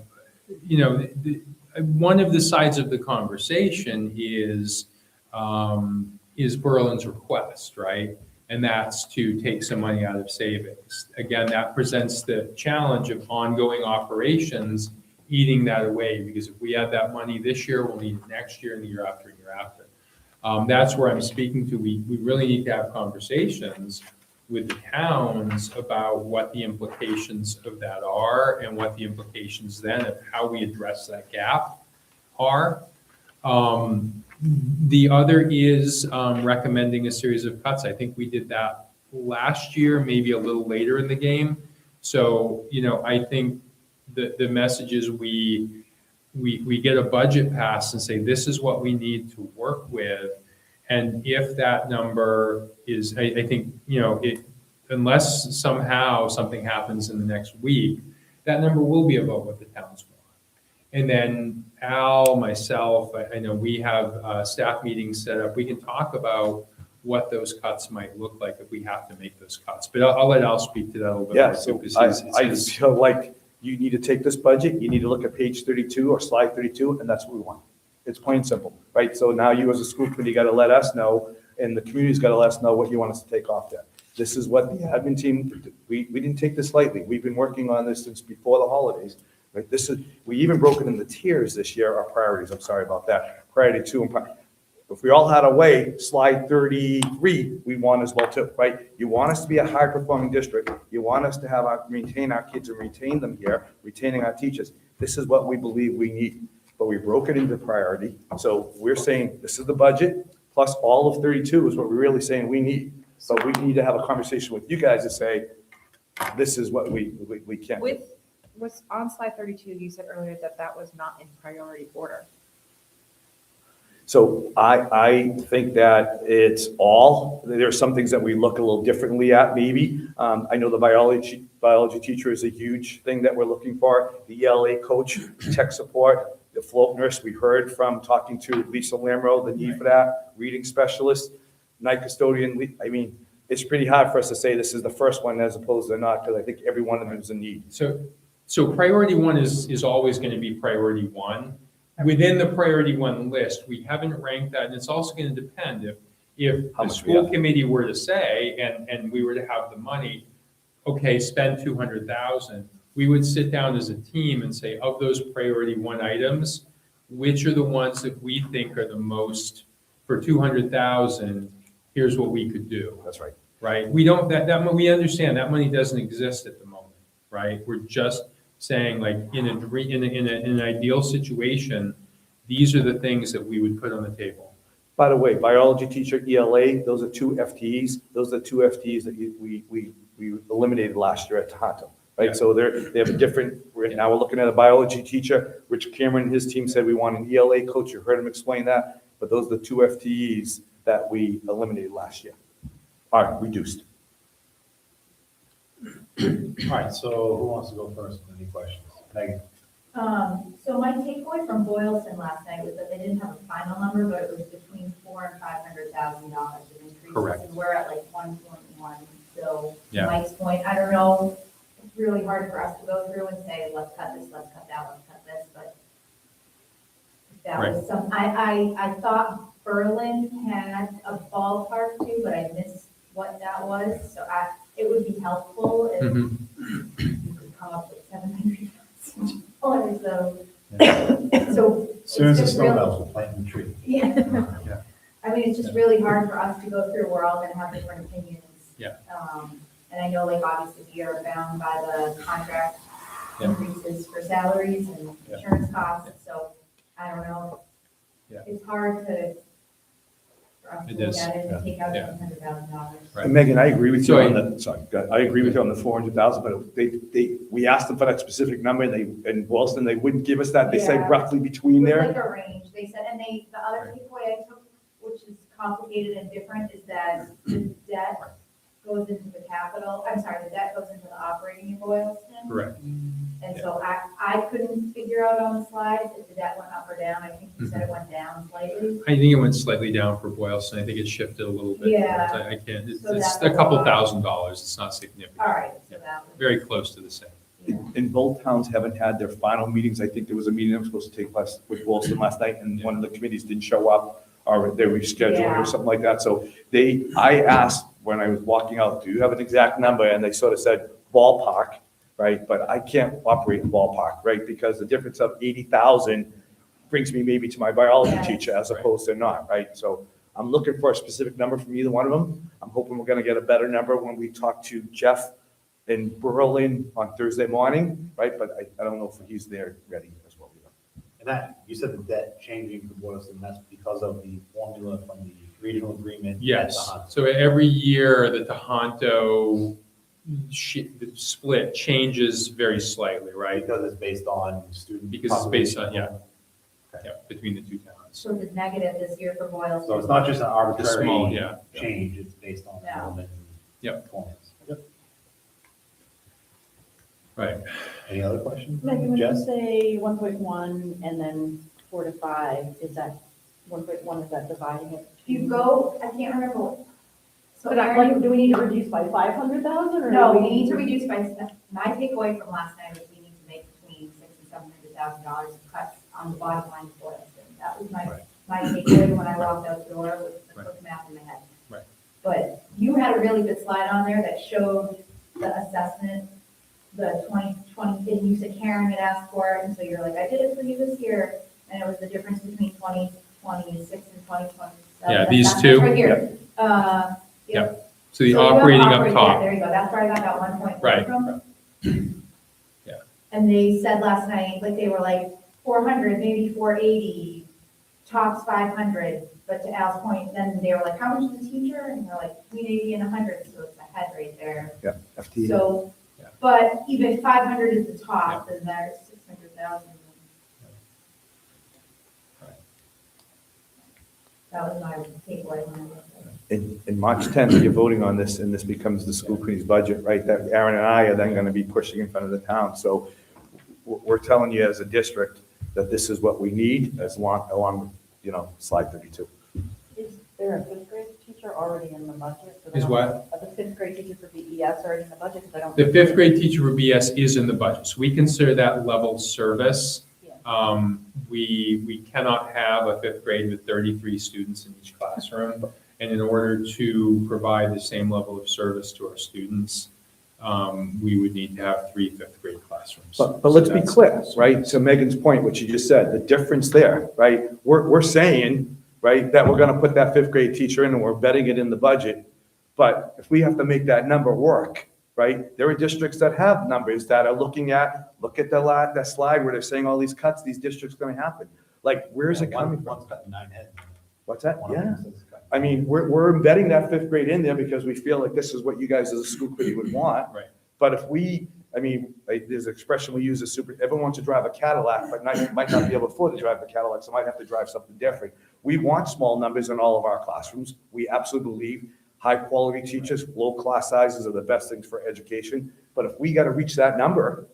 S4: one of the sides of the conversation is Berlin's request, right? And that's to take some money out of savings. Again, that presents the challenge of ongoing operations eating that away, because if we have that money this year, we'll need it next year and the year after and year after. That's where I'm speaking to. We really need to have conversations with the towns about what the implications of that are and what the implications then of how we address that gap are. The other is recommending a series of cuts. I think we did that last year, maybe a little later in the game. So, I think the message is we get a budget passed and say, this is what we need to work with. And if that number is, I think, unless somehow something happens in the next week, that number will be about what the towns want. And then Al, myself, I know we have staff meetings set up. We can talk about what those cuts might look like if we have to make those cuts. But I'll let Al speak to that a little bit.
S1: Yeah,
S4: more,
S1: so
S4: because
S1: I feel like you need to take this budget, you need to look at page 32 or slide 32, and that's what we want. It's plain simple, right? So now you as a school committee got to let us know, and the community's got to let us know what you want us to take off there. This is what the admin team, we didn't take this lightly. We've been working on this since before the holidays. Right, we even broke it into tiers this year, our priorities, I'm sorry about that. Priority 2 and if we all had a way, slide 33, we want as well too, right? You want us to be a high-performing district. You want us to maintain our kids and retain them here, retaining our teachers. This is what we believe we need. But we broke it into priority. So we're saying this is the budget, plus all of 32 is what we're really saying we need. So we need to have a conversation with you guys to say, this is what we can't do.
S5: Was on slide 32, you said earlier that that was not in priority order.
S1: So I think that there's some things that we look a little differently at maybe. I know the biology teacher is a huge thing that we're looking for. The ELA coach, tech support, the float nurse, we heard from talking to Lisa Lamro, the need for that, reading specialist, night custodian. I mean, it's pretty hard for us to say this is the first one as opposed to not, because I think every one of them is a need.
S4: So priority one is always going to be priority one. Within the priority one list, we haven't ranked that, and it's also going to depend if
S1: How
S4: the
S1: much we
S4: school
S1: have.
S4: committee were to say, and we were to have the money, okay, spend 200,000, we would sit down as a team and say, of those priority one items, which are the ones that we think are the most, for 200,000, here's what we could do.
S1: That's right.
S4: Right? We don't, we understand that money doesn't exist at the moment, right? We're just saying like in an ideal situation, these are the things that we would put on the table.
S1: By the way, biology teacher, ELA, those are 2 FTEs. Those are 2 FTEs that we eliminated last year at Tohoto, right?
S4: Yeah.
S1: So they have a different, now we're looking at a biology teacher. Rich Cameron and his team said we want an ELA coach. You heard him explain that. But those are the 2 FTEs that we eliminated last year, are reduced.
S3: All right, so who wants to go first with any questions? Megan?
S6: So my takeaway from Boylston last night was that they didn't have a final number, but it was between $400,000 and $500,000 in increases.
S4: Correct.
S6: And we're at like 1.1. So to
S4: Yeah.
S6: Mike's point, I don't know, it's really hard for us to go through and say, let's cut this, let's cut that, let's cut this, but that
S4: Right.
S6: was some, I thought Berlin had a ballpark too, but I missed what that was. So it would be helpful if
S4: Mhm.
S6: you could come up with $700,000. So
S3: As soon as the
S6: it's just
S3: snow
S6: real-
S3: melts, we'll plant the tree.
S6: Yeah.
S4: Yeah.
S6: I mean, it's just really hard for us to go through. We're all gonna have different opinions.
S4: Yeah.
S6: And I know like obviously we are bound by the contract
S4: Yeah.
S6: increases for salaries and
S4: Yeah.
S6: insurance costs, so I don't know.
S4: Yeah.
S6: It's hard for us to
S4: It
S6: look
S4: is,
S6: at it and take out
S4: yeah.
S6: $700,000.
S4: Right.
S1: And Megan, I agree with you
S4: So
S1: on the, sorry, go ahead. I agree with you on the 400,000, but we asked them for that specific number, and in Boylston, they wouldn't give us that. They said
S6: Yeah.
S1: roughly between
S6: With
S1: there.
S6: like a range, they said, and the other takeaway I took, which is complicated and different, is that the debt goes into the capital, I'm sorry, the debt goes into the operating in Boylston.
S4: Correct.
S6: And so I couldn't figure out on the slides if the debt went up or down. I think you said it went down slightly.
S4: I think it went slightly down for Boylston. I think it shifted a little bit.
S6: Yeah.
S4: but I can't, it's
S6: So
S4: it's
S6: that's
S4: a couple
S6: a lot.
S4: $1,000s. It's not significant.
S6: All right, so that was.
S4: Very close to the same.
S6: Yeah.
S1: And both towns haven't had their final meetings. I think there was a meeting that was supposed to take place with Boylston last night, and one of the committees didn't show up, or they rescheduled
S6: Yeah.
S1: or something like that. So I asked when I was walking out, do you have an exact number? And they sort of said ballpark, right? But I can't operate in ballpark, right? Because the difference of 80,000 brings me maybe to my biology
S6: Yes.
S1: teacher as
S4: Right.
S1: opposed to not, right? So I'm looking for a specific number from either one of them. I'm hoping we're gonna get a better number when we talk to Jeff in Berlin on Thursday morning, right? But I don't know if he's there ready as well.
S3: And that, you said the debt changing for Boylston, that's because of the formula from the regional agreement? at
S4: Yes.
S3: Tohoto.
S4: So every year the Tohoto split changes very slightly, right?
S3: Because it's based on student.
S4: Because it's based on,
S3: population.
S4: yeah, between the two towns.
S6: So it's negative this year for Boylston.
S3: So it's not just an
S4: small,
S3: arbitrary
S4: yeah.
S3: change, it's based on
S6: No.
S3: enrollment.
S4: Yep.
S3: Performance.
S4: Right.
S3: Any other questions?
S7: Megan, when you
S3: Jess?
S7: say 1.1 and then 4 to 5, is that 1.1, is that dividing it?
S6: If you go, I can't remember. what- So
S7: But
S6: Erin,
S7: like, do we need to reduce by 500,000 or?
S6: no,
S7: do
S6: we need to reduce my takeaway from last night was we need to make between $600,000 and $700,000 of cuts on the bottom line for Boylston. That was
S4: Right.
S6: my takeaway when I walked out the door with the
S4: Right.
S6: quick math in my head.
S4: Right.
S6: But you had a really good slide on there that showed the assessment, the 2020, and you said Karen had asked for it, and so you're like, I did it for you this year, and it was the difference between 2026 and 2027.
S4: Yeah, these
S6: That's
S4: two.
S6: right here.
S4: Yep. So the
S6: So you have
S4: operating up
S6: yeah,
S4: top.
S6: there you go, that's where I got that 1.1
S4: Right.
S6: from.
S4: Yeah.
S6: And they said last night, like, they were like 400, maybe 480, tops 500, but to Al's point, then they were like, how much is the teacher? And they're like, between 80 and 100, so it's a head right there.
S1: Yeah, FTE.
S6: So,
S4: Yeah.
S6: but even if 500 is the top, then there's 600,000. That was my takeaway when I looked at it.
S1: In March 10th, you're voting on this, and this becomes the school committee's budget, right? That Aaron and I are then going to be pushing in front of the town. So we're telling you as a district that this is what we need, along with, you know, slide 32.
S7: Is there a fifth grade teacher already in the budget? So they
S4: Is
S7: don't-
S4: what?
S7: Are the fifth grade teacher for BES already in the budget? 'Cause I don't.
S4: The fifth grade teacher for BS is in the budget, so we consider that level service.
S7: Yeah.
S4: We cannot have a fifth grade with 33 students in each classroom. And in order to provide the same level of service to our students, we would need to have 3 fifth grade classrooms.
S1: But let's
S4: So
S1: be
S4: that's-
S1: clear, right? To Megan's point, what you just said, the difference there, right? We're saying, right, that we're gonna put that fifth grade teacher in and we're betting it in the budget. But if we have to make that number work, right? There are districts that have numbers that are look at that slide where they're saying all these cuts, these districts gonna happen. Like, where is it coming from?
S3: One's cutting 9 heads.
S1: What's that?
S3: One of
S1: Yeah.
S3: them says it's cutting.
S1: I mean, we're embedding that fifth grade in there because we feel like this is what you guys as a school committee would want.
S4: Right.
S1: But if like, there's an expression we use as everyone wants to drive a Cadillac, but might not be able to afford to drive the Cadillac, so might have to drive something different. We want small numbers in all of our classrooms. We absolutely believe high-quality teachers, low class sizes are the best things for education. But if we got to reach that number,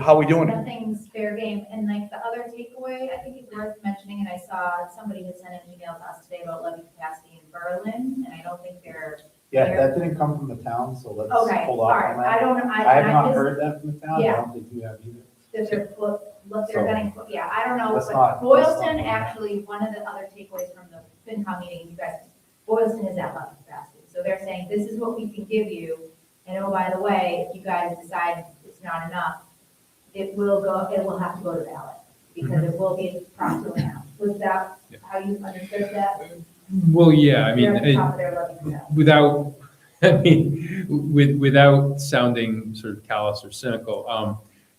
S1: how are we doing it?
S6: Nothing's fair game. And like the other takeaway, I think it's worth mentioning, and I saw somebody had sent an email to us today about levy capacity in Berlin, and I don't think they're,
S3: Yeah, that didn't come from the town, so let's
S6: okay,
S3: hold
S6: all
S3: off
S6: right.
S3: on
S6: I
S3: that.
S6: don't know.
S3: I have not
S6: just-
S3: heard that from the town, I
S6: Yeah.
S3: don't think you have either.
S6: That they're, look, they're
S3: So-
S6: getting, yeah, I don't know,
S3: Let's
S6: but
S3: not-
S6: Boylston, actually, one of the other takeaways from the FinCom meeting, you guys, Boylston is at levy capacity. So they're saying, this is what we can give you, and oh, by the way, if you guys decide it's not enough, it will have to go to ballot, because it will be Prop 2.5. Was that
S4: Yeah.
S6: how you understood that?
S4: Well, yeah, I mean,
S6: They're at the top of their levy capacity.
S4: without sounding sort of callous or cynical,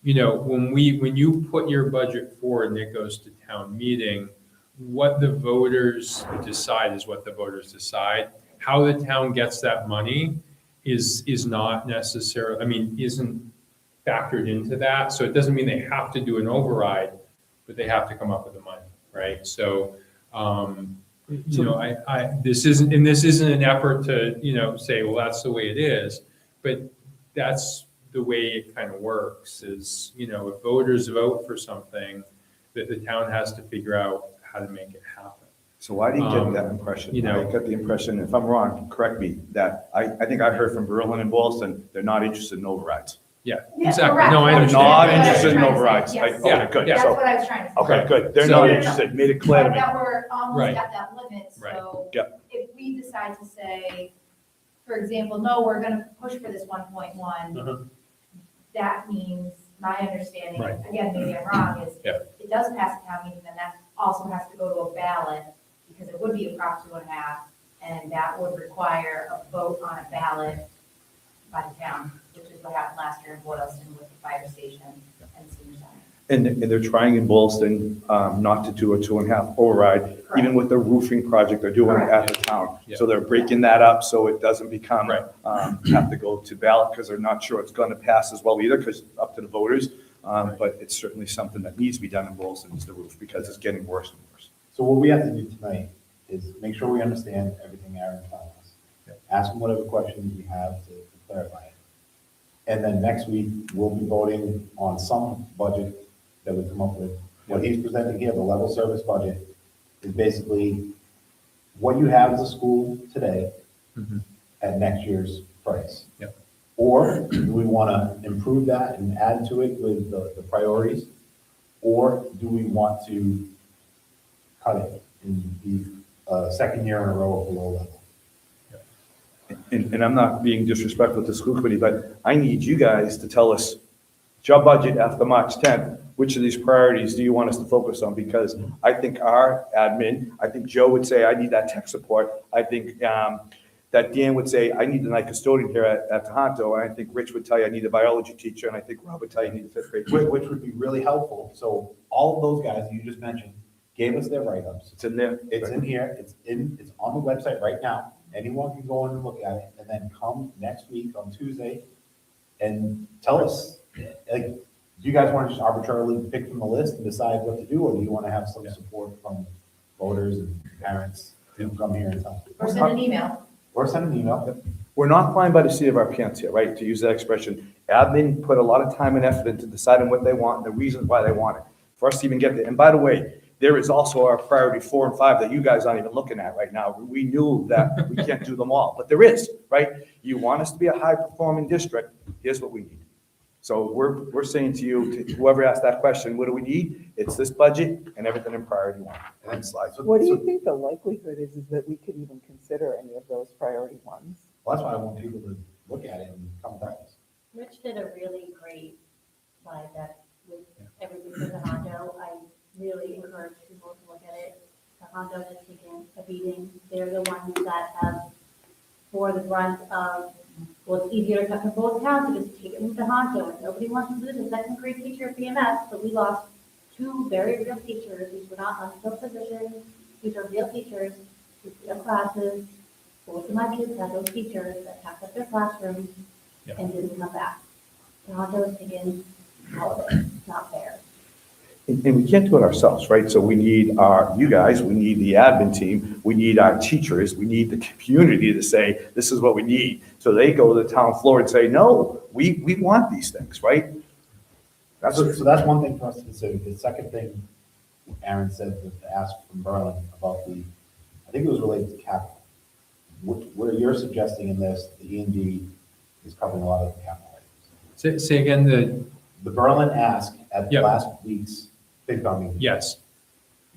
S4: when you put your budget forward and it goes to town meeting, what the voters decide is what the voters decide. How the town gets that money is not necessarily, isn't factored into that. So it doesn't mean they have to do an override, but they have to come up with the money, right? So, this isn't an effort to, say, well, that's the way it is, but that's the way it kind of works is, if voters vote for something, that the town has to figure out how to make it happen.
S1: So I didn't get that impression.
S4: you know-
S1: I got the impression, if I'm wrong, correct me, that I think I heard from Berlin and Boston, they're not interested in overrides.
S4: Yeah,
S6: Yeah,
S4: exactly.
S6: correct.
S4: No, I
S1: They're
S4: understand.
S1: not
S6: That's what I was
S1: interested in
S6: trying to say,
S1: overrides.
S6: yes.
S1: Okay, good.
S4: Yeah.
S6: That's
S1: So,
S6: what I was trying to say.
S1: okay, good. They're
S4: So-
S1: not
S6: No, no, no.
S1: interested, made it clear to
S6: But
S1: me.
S6: that we're almost
S4: Right.
S6: at that limit,
S4: Right.
S6: so
S1: Yeah.
S6: if we decide to say, for example, no, we're gonna push for this 1.1,
S4: Uh-huh.
S6: that means, my understanding,
S4: Right.
S6: again, maybe I'm wrong, is
S4: Yeah.
S6: if it does pass a town meeting, then that also has to go to a ballot, because it would be a Prop 2.5, and that would require a vote on a ballot by the town, which is what happened last year in Boylston with the fire station and senior center.
S1: And they're trying in Boylston not to do a 2.5 override, even with the roofing project they're doing at the town.
S4: Yeah.
S1: So they're breaking that up so it doesn't become,
S4: Right.
S1: have to go to ballot because they're not sure it's going to pass as well either, because it's up to the voters. But it's certainly something that needs to be done in Boylston is the roof, because it's getting worse and worse.
S3: So what we have to do tonight is make sure we understand everything Aaron's telling us.
S4: Yep.
S3: Ask him whatever questions we have to clarify it. And then next week, we'll be voting on some budget that we come up with. What he's presenting here, the level service budget, is basically what you have as a school today
S4: Mhm.
S3: at next year's price.
S4: Yep.
S3: Or do we want to improve that and add to it with the priorities? Or do we want to cut it and be second year in a row below level?
S1: and I'm not being disrespectful to the school committee, but I need you guys to tell us, job budget after March 10th, which of these priorities do you want us to focus on? Because I think our admin, I think Joe would say, I need that tech support. I think that Dan would say, I need a night custodian here at Tohoto. And I think Rich would tell you, I need a biology teacher. And I think Rob would tell you, I need a fifth grade teacher.
S3: Which would be really helpful. So all of those guys that you just mentioned gave us their write-ups.
S1: It's in there.
S3: It's in here, it's on the website right now. Anyone can go in and look at it, and then come next week on Tuesday and tell us, like, do you guys want to just arbitrarily pick from the list and decide what to do, or do you want to have some support from voters and parents to come here and tell?
S6: Or send an email.
S3: Or send an email.
S1: We're not flying by the seat of our pants here, right? To use that expression. Admin put a lot of time and effort into deciding what they want and the reasons why they want it. For us to even get there. And by the way, there is also our priority 4 and 5 that you guys aren't even looking at right now. We knew that we can't do them all, but there is, right? You want us to be a high-performing district, here's what we need. So we're saying to you, to whoever asked that question, what do we need? It's this budget and everything in priority 1. Next slide.
S8: What do you think the likelihood is that we could even consider any of those priority ones?
S3: Well, that's why I want people to look at it and come back.
S7: Rich did a really great slide that with everything for the Hondo. I really encourage people to look at it. The Hondo has taken a beating. They're the ones that have bore the brunt of, well, it's easier to cut from both towns to just take it with the Hondo. And nobody wants to lose a second grade teacher at BMS, but we lost 2 very real teachers. These were not unfilled positions. These are real teachers who have classes. Both of my kids had those teachers that packed up their classrooms and didn't come back. The Hondo is taking holiday. It's not fair.
S1: And we can't do it ourselves, right? So we need you guys, we need the admin team, we need our teachers, we need the community to say, this is what we need. So they go to the town floor and say, no, we want these things, right?
S3: So that's one thing for us to consider. The second thing Aaron said was to ask from Berlin about I think it was related to capital. Where you're suggesting in this, the E&D is covering a lot of the capital items.
S4: Say again,
S3: The Berlin ask at
S4: Yep.
S3: last week's FinCom meeting.
S4: yes,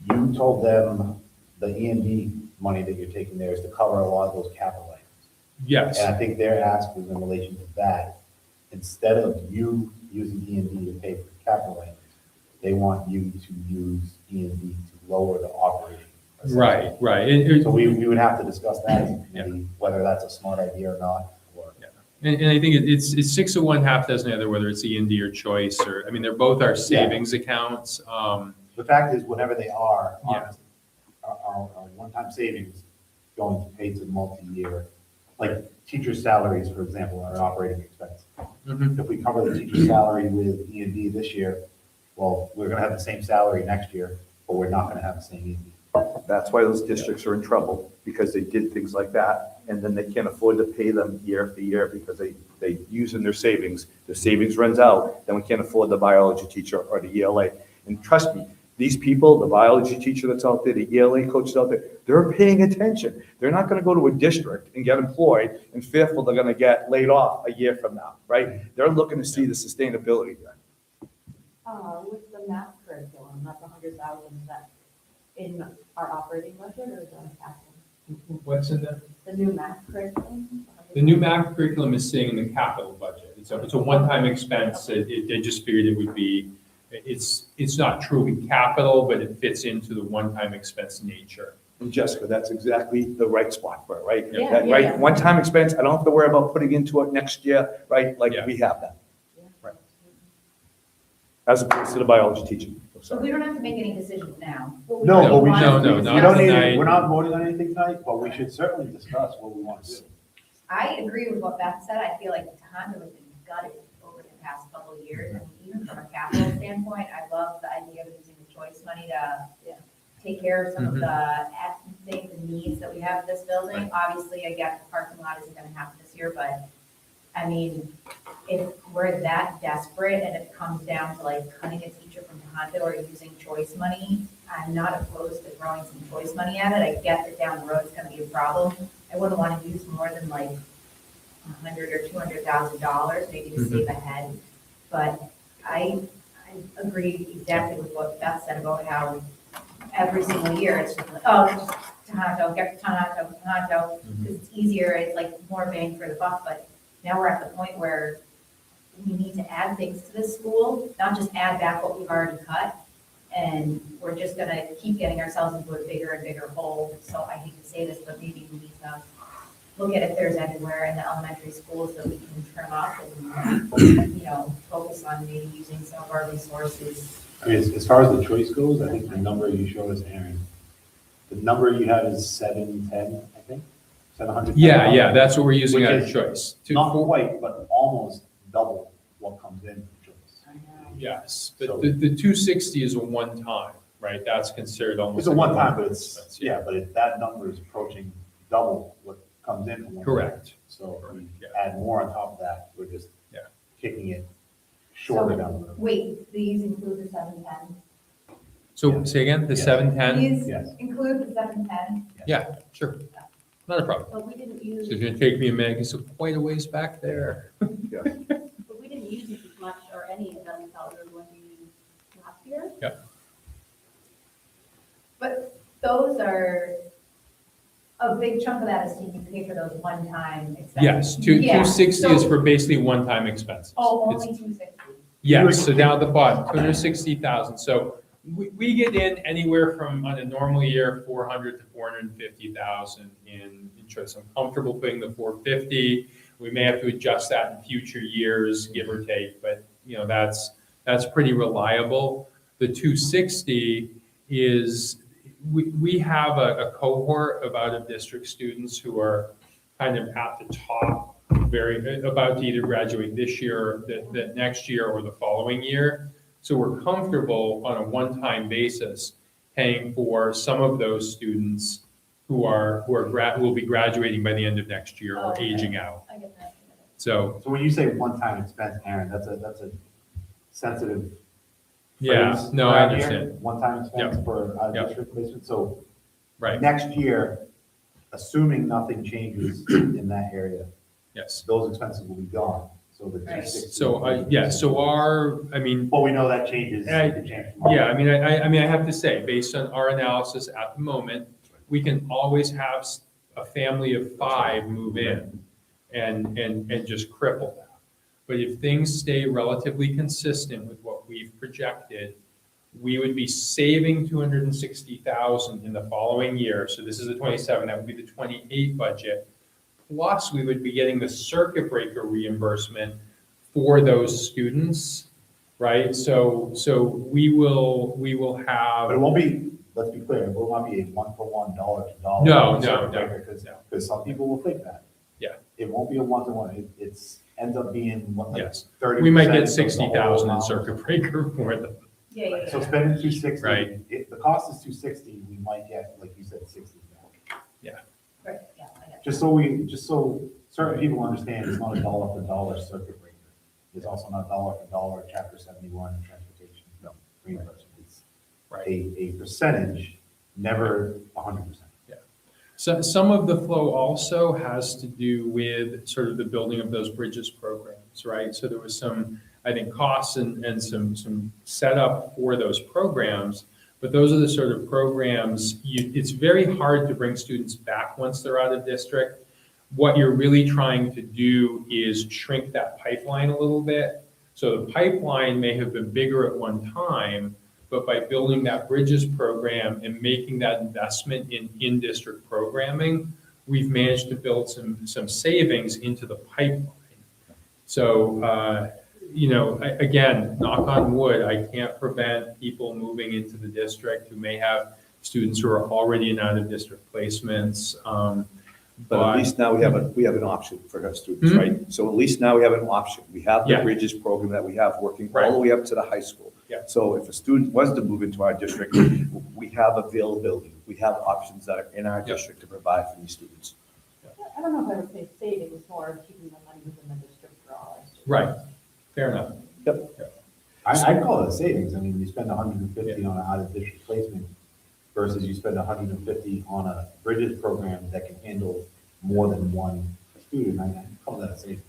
S3: You told them the E&D money that you're taking there is to cover a lot of those capital items.
S4: yes.
S3: And I think their ask was in relation to that. Instead of you using E&D to pay for capital items, they want you to use E&D to lower the operating.
S4: Right, right. And-
S3: So we would have to discuss that as a committee, whether that's a smart idea or not. Or
S4: And I think it's 6 of one, half dozen of the other, whether it's E&D or choice, or, I mean, they're both our savings accounts.
S3: The fact is, whatever they are,
S4: Yeah.
S3: are one-time savings going to pay to multi-year, like teacher salaries, for example, are an operating expense.
S4: Mhm.
S3: If we cover the teacher's salary with E&D this year, well, we're gonna have the same salary next year, but we're not gonna have the same E&D.
S1: That's why those districts are in trouble, because they did things like that, and then they can't afford to pay them year after year because they use in their savings runs out, then we can't afford the biology teacher or the ELA. And trust me, these people, the biology teacher that's out there, the ELA coaches out there, they're paying attention. They're not gonna go to a district and get employed and fearful they're gonna get laid off a year from now, right? They're looking to see the sustainability there.
S7: With the math curriculum, that's 100,000, is that in our operating budget or is that a capital?
S4: What's in there?
S7: The new math curriculum?
S4: The new math curriculum is sitting in the capital budget. It's a one-time expense. They just figured it would be, it's not truly capital, but it fits into the one-time expense nature.
S1: And Jessica, that's exactly the right spot for it, right?
S7: Yeah,
S1: That,
S7: yeah,
S1: right,
S7: yeah.
S1: one-time expense, I don't have to worry about putting into it next year, right? Like,
S4: Yeah.
S1: we have that,
S7: Yeah.
S1: as opposed to the biology teaching. Oh,
S6: So
S1: sorry.
S6: we don't have to make any decisions now.
S3: No,
S4: No,
S3: but we
S4: no,
S3: should,
S4: no,
S3: we
S4: not
S3: don't need,
S4: tonight.
S3: we're not voting on anything tonight, but we should certainly discuss what we want to do.
S6: I agree with what Beth said. I feel like Tohoto has been gutted over the past couple of years. And even from a capital standpoint, I love the idea of using the choice money to take care of some of the things and needs that we have in this building. Obviously, I get the parking lot isn't gonna happen this year, but I mean, if we're that desperate and it comes down to like cutting a teacher from Tohoto or using choice money, I'm not opposed to throwing some choice money at it. I get that down the road it's gonna be a problem. I wouldn't want to use more than like $100,000 or $200,000, maybe to save ahead. But I agree exactly with what Beth said about how every single year it's just like, oh, just Tohoto, get to Tohoto, because it's easier, it's like more bang for the buck, but now we're at the point where we need to add things to this school, not just add back what we've already cut. And we're just gonna keep getting ourselves into a bigger and bigger hole. So I hate to say this, but maybe we need to look at if there's anywhere in the elementary schools that we can trim up and, focus on maybe using some of our resources.
S3: I mean, as far as the choice goes, I think the number you showed us, Aaron, the number you have is 710, I think, 700.
S4: Yeah, that's what we're using
S3: Which
S4: out of
S3: is
S4: choice.
S3: Not quite, but almost double what comes in from choice.
S4: Yes,
S3: So-
S4: but the 260 is a one-time, right? That's considered almost.
S3: It's a
S4: like
S3: one-time, but it's,
S4: expense,
S3: yeah, but if that number is approaching double what comes in from one.
S4: Correct.
S3: So if we
S4: Yeah.
S3: add more on top of that, we're just
S4: Yeah.
S3: kicking it shorter down the road.
S6: Wait, these include the 710?
S4: So say again, the
S3: Yes.
S4: 710?
S6: These
S3: Yes.
S6: include the 710?
S4: Yeah, sure. Not a problem.
S7: But we didn't use,
S4: So it's gonna take me a minute, it's quite a ways back there.
S7: but we didn't use as much or any of them that we were going to use last year.
S6: But those are, a big chunk of that is to pay for those one-time expenses.
S4: Yes,
S6: Yeah,
S4: 260 is
S6: so-
S4: for basically one-time expenses.
S6: Oh,
S4: It's-
S6: only 260.
S4: Yes, so down at the bottom, 260,000. So we get in anywhere from, on a normal year, 400 to 450,000 in interest. I'm comfortable putting the 450. We may have to adjust that in future years, give or take, but that's pretty reliable. The 260 is, we have a cohort of out-of-district students who are kind of at the top, about to either graduate this year, the next year, or the following year. So we're comfortable on a one-time basis paying for some of those students who will be graduating by the end of next year or
S6: Okay.
S4: aging out.
S6: I get that.
S4: So,
S3: So when you say one-time expense, Aaron, that's a sensitive
S4: yeah,
S3: phrase
S4: no, I
S3: around here,
S4: understand.
S3: one-time expense for out-of-district placement. So
S4: Right,
S3: next year, assuming nothing changes in that area,
S4: yes.
S3: those expenses will be gone. So the
S6: Right.
S3: 260.
S4: So
S3: But we know that changes. It can change tomorrow.
S4: yeah, I have to say, based on our analysis at the moment, we can always have a family of 5 move in and just cripple that. But if things stay relatively consistent with what we've projected, we would be saving 260,000 in the following year. So this is the 27, that would be the 28 budget. Plus, we would be getting the circuit breaker reimbursement for those students, right? So we will have.
S3: But it won't be, let's be clear, it will not be a one-for-one, dollar-to-dollar.
S4: No.
S3: Because some people will think that.
S4: Yeah.
S3: It won't be a one-to-one, it's, ends up being what, like
S4: Yes.
S3: 30%.
S4: We might
S3: of
S4: get
S3: the
S4: 260,000 in
S3: whole
S4: circuit breaker for them.
S6: Yeah.
S3: So spending 260.
S4: Right.
S3: If the cost is 260, we might get, like you said, 60 back.
S6: Right, yeah, I get
S3: Just so certain people understand, it's not a dollar-for-dollar circuit breaker. It's also not dollar-for-dollar chapter 71 transportation reimbursement. It's
S4: Right.
S3: a percentage, never 100%.
S4: So some of the flow also has to do with sort of the building of those bridges programs, right? So there was some, I think, costs and some setup for those programs, but those are the sort of programs, it's very hard to bring students back once they're out of district. What you're really trying to do is shrink that pipeline a little bit. So the pipeline may have been bigger at one time, but by building that Bridges program and making that investment in-district programming, we've managed to build some savings into the pipeline. So, again, knock on wood, I can't prevent people moving into the district who may have students who are already in out-of-district placements.
S1: But at least now we have an option for our students,
S4: Mhm.
S1: right? So at least now we have an option. We have the
S4: Yeah.
S1: Bridges program that we have working
S4: Right.
S1: all the way up to the high school.
S4: Yeah.
S1: So if a student was to move into our district, we have availability. We have options that are in our
S4: Yeah.
S1: district to provide for these students.
S8: I don't know if I would say savings, more keeping the money within the district for all our students.
S4: Right, fair enough.
S3: I'd call it a savings. I mean, you spend 150 on an out-of-district placement versus you spend 150 on a Bridges program that can handle more than one student. I'd call that a savings.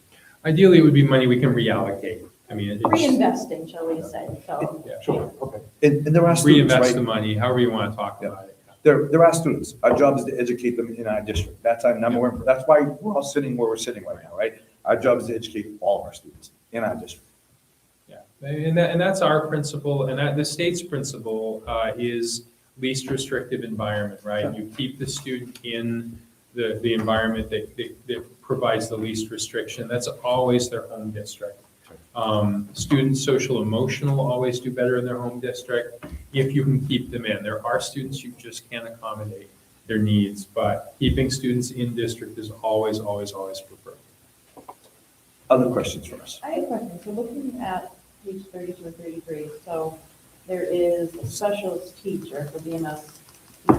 S4: Ideally, it would be money we can reallocate. I mean, it's
S7: Reinvesting, shall we say, so.
S4: Yeah.
S3: Sure, okay.
S1: And there are students,
S4: reinvest the
S1: right?
S4: money, however you want to talk about it.
S1: They're our students. Our job is to educate them in our district. That's our number one, that's why we're all sitting where we're sitting right now, right? Our job is to educate all of our students in our district.
S4: Yeah, and that's our principle, and that the state's principle is least restrictive environment, right? You keep the student in the environment that provides the least restriction. That's always their home district. Students, social emotional always do better in their home district if you can keep them in. There are students you just can't accommodate their needs, but keeping students in district is always, always, always preferred.
S1: Other questions for us?
S8: I have a question. So looking at page 32 and 33, so there is a specialist teacher for BMS,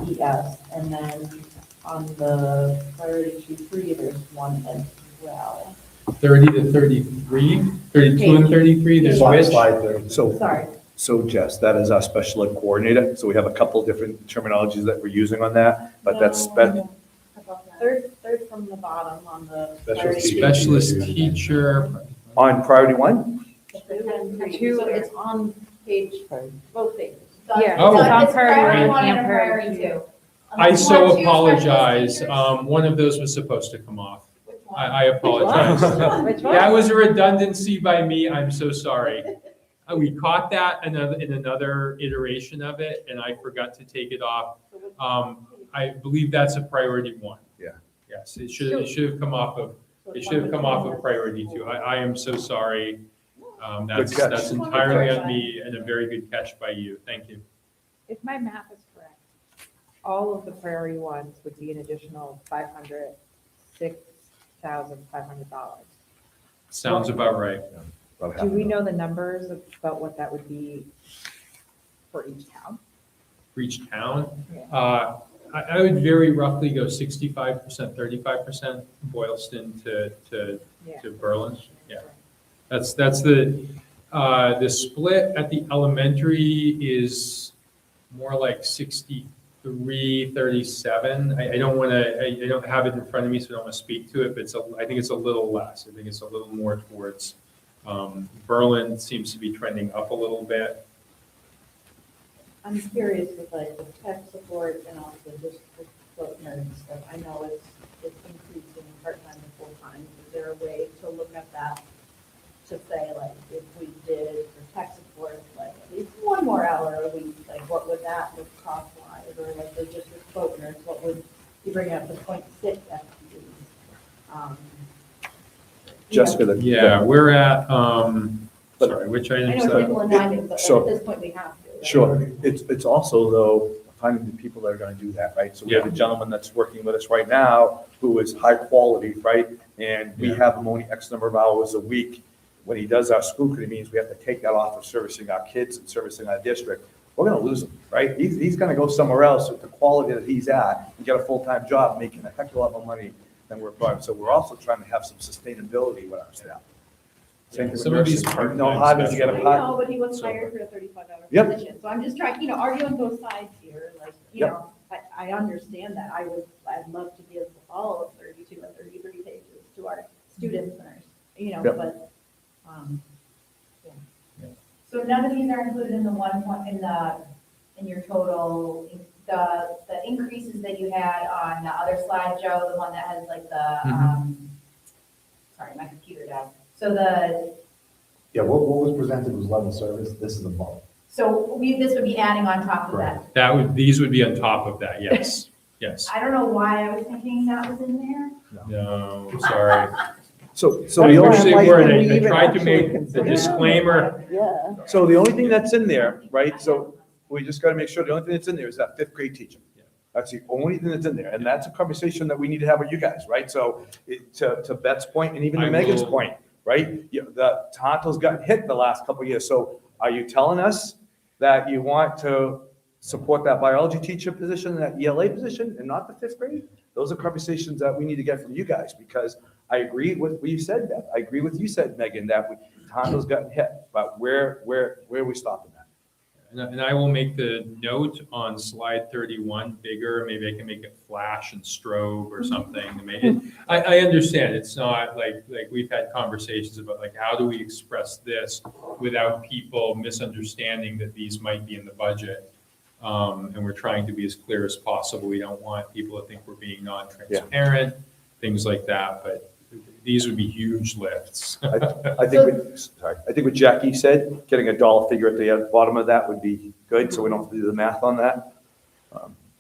S8: EES, and then on the priority 2-3, there's one as well.
S4: 30 to 33, 32 and 33, there's which?
S3: Slide 30.
S1: So,
S8: Sorry.
S1: so Jess, that is our special ed coordinator. So we have a couple different terminologies that we're using on that, but that's,
S8: No, Third from the bottom on the.
S3: Specialist
S8: priority
S4: Specialist teacher,
S1: on priority one?
S8: two. So it's on page, both pages.
S5: Yeah,
S4: Oh.
S5: it's on
S6: It's
S5: priority
S6: one
S5: and
S6: and
S5: priority
S6: priority two.
S4: I so
S6: One, two
S4: apologize.
S6: specialist teachers.
S4: One of those was supposed to come off.
S6: Which one?
S4: I apologize.
S5: Which one?
S4: That was a redundancy by me. I'm so sorry. We caught that in another iteration of it, and I forgot to take it off. I believe that's a priority one.
S1: Yeah.
S4: Yes, it should have come off of, priority two. I am so sorry.
S1: Good catch.
S4: That's entirely on me and a very good catch by you. Thank you.
S5: If my math is correct, all of the priority ones would be an additional $6,500.
S4: Sounds about right.
S1: About half
S5: Do
S1: an
S5: we
S1: hour.
S5: know the numbers about what that would be for each town?
S4: For each town,
S5: Yeah.
S4: I would very roughly go 65%, 35% Boylston to
S5: Yeah.
S4: Berlin. Yeah. That's the split at the elementary is more like 63-37. I don't want to, I don't have it in front of me, so I don't want to speak to it, but I think it's a little less. I think it's a little more towards, Berlin seems to be trending up a little bit.
S8: I'm curious with like the tech support and also just the nerd and stuff. I know it's increasing part-time and full-time. Is there a way to look at that to say like if we did for tech support, like at least one more hour a week, like what would that look cost-wise? Or like the district boat nurse, what would you bring up to 0.6 FTEs?
S1: Just for the.
S4: Yeah, we're at, sorry, which
S8: I
S4: item
S8: know
S4: is
S8: it's
S4: that?
S8: nickel and diming, but
S1: So-
S8: at this point we have to. right?
S1: Sure. It's also though, finding the people that are gonna do that, right? So we have a gentleman that's working with us right now who is high quality, right? And we
S4: Yeah.
S1: have him only X number of hours a week. When he does our school committee meetings, we have to take that off of servicing our kids and servicing our district. We're gonna lose him, right? He's gonna go somewhere else with the quality that he's at and get a full-time job, making a heck of a lot more money than we're probably. So we're also trying to have some sustainability with our staff. Same thing with
S4: Some of these
S1: nurses.
S4: part-time
S1: No hard to get a
S8: I
S1: part.
S8: know, but he was
S4: So-
S8: hired for a 35-hour
S1: Yep.
S8: position, so I'm just trying, arguing both sides here, like,
S1: Yep.
S8: I understand that, I'd love to give all of 32 and 33 pages to our student centers,
S1: Yep.
S8: but,
S6: So none of these are included in the one point, in your total, the increases that you had on the other slide, Joe, the one that has like sorry, my computer died. So
S3: Yeah, what was presented was level service, this is above.
S6: this would be adding on top of that.
S4: These would be on top of that, yes, yes.
S6: I don't know why I was thinking that was in there.
S4: No, I'm sorry.
S1: So
S8: That's
S1: the
S8: why
S1: only,
S8: I'm
S4: Actually,
S8: like,
S4: word,
S8: can we
S4: I
S8: even
S4: tried to
S8: actually
S4: make the
S8: consider?
S4: disclaimer,
S8: yeah.
S1: so the only thing that's in there, right, so we just gotta make sure, the only thing that's in there is that fifth grade teacher. That's the only thing that's in there, and that's a conversation that we need to have with you guys, right? So to Beth's point, and even to
S4: I
S1: Megan's
S4: will-
S1: point, right? The Tonto's got hit the last couple of years, so are you telling us that you want to support that biology teacher position, that ELA position, and not the fifth grade? Those are conversations that we need to get from you guys, because I agree with what you said, Beth. I agree with you said, Megan, that Tonto's gotten hit, but where are we stopping that?
S4: and I will make the note on slide 31 bigger, maybe I can make it flash and strobe or something to make it. I understand, it's not like we've had conversations about like, how do we express this without people misunderstanding that these might be in the budget? And we're trying to be as clear as possible. We don't want people to think we're being non-transparent, things like that, but these would be huge lifts.
S1: I think what Jackie said, getting a dollar figure at the bottom of that would be good, so we don't have to do the math on that.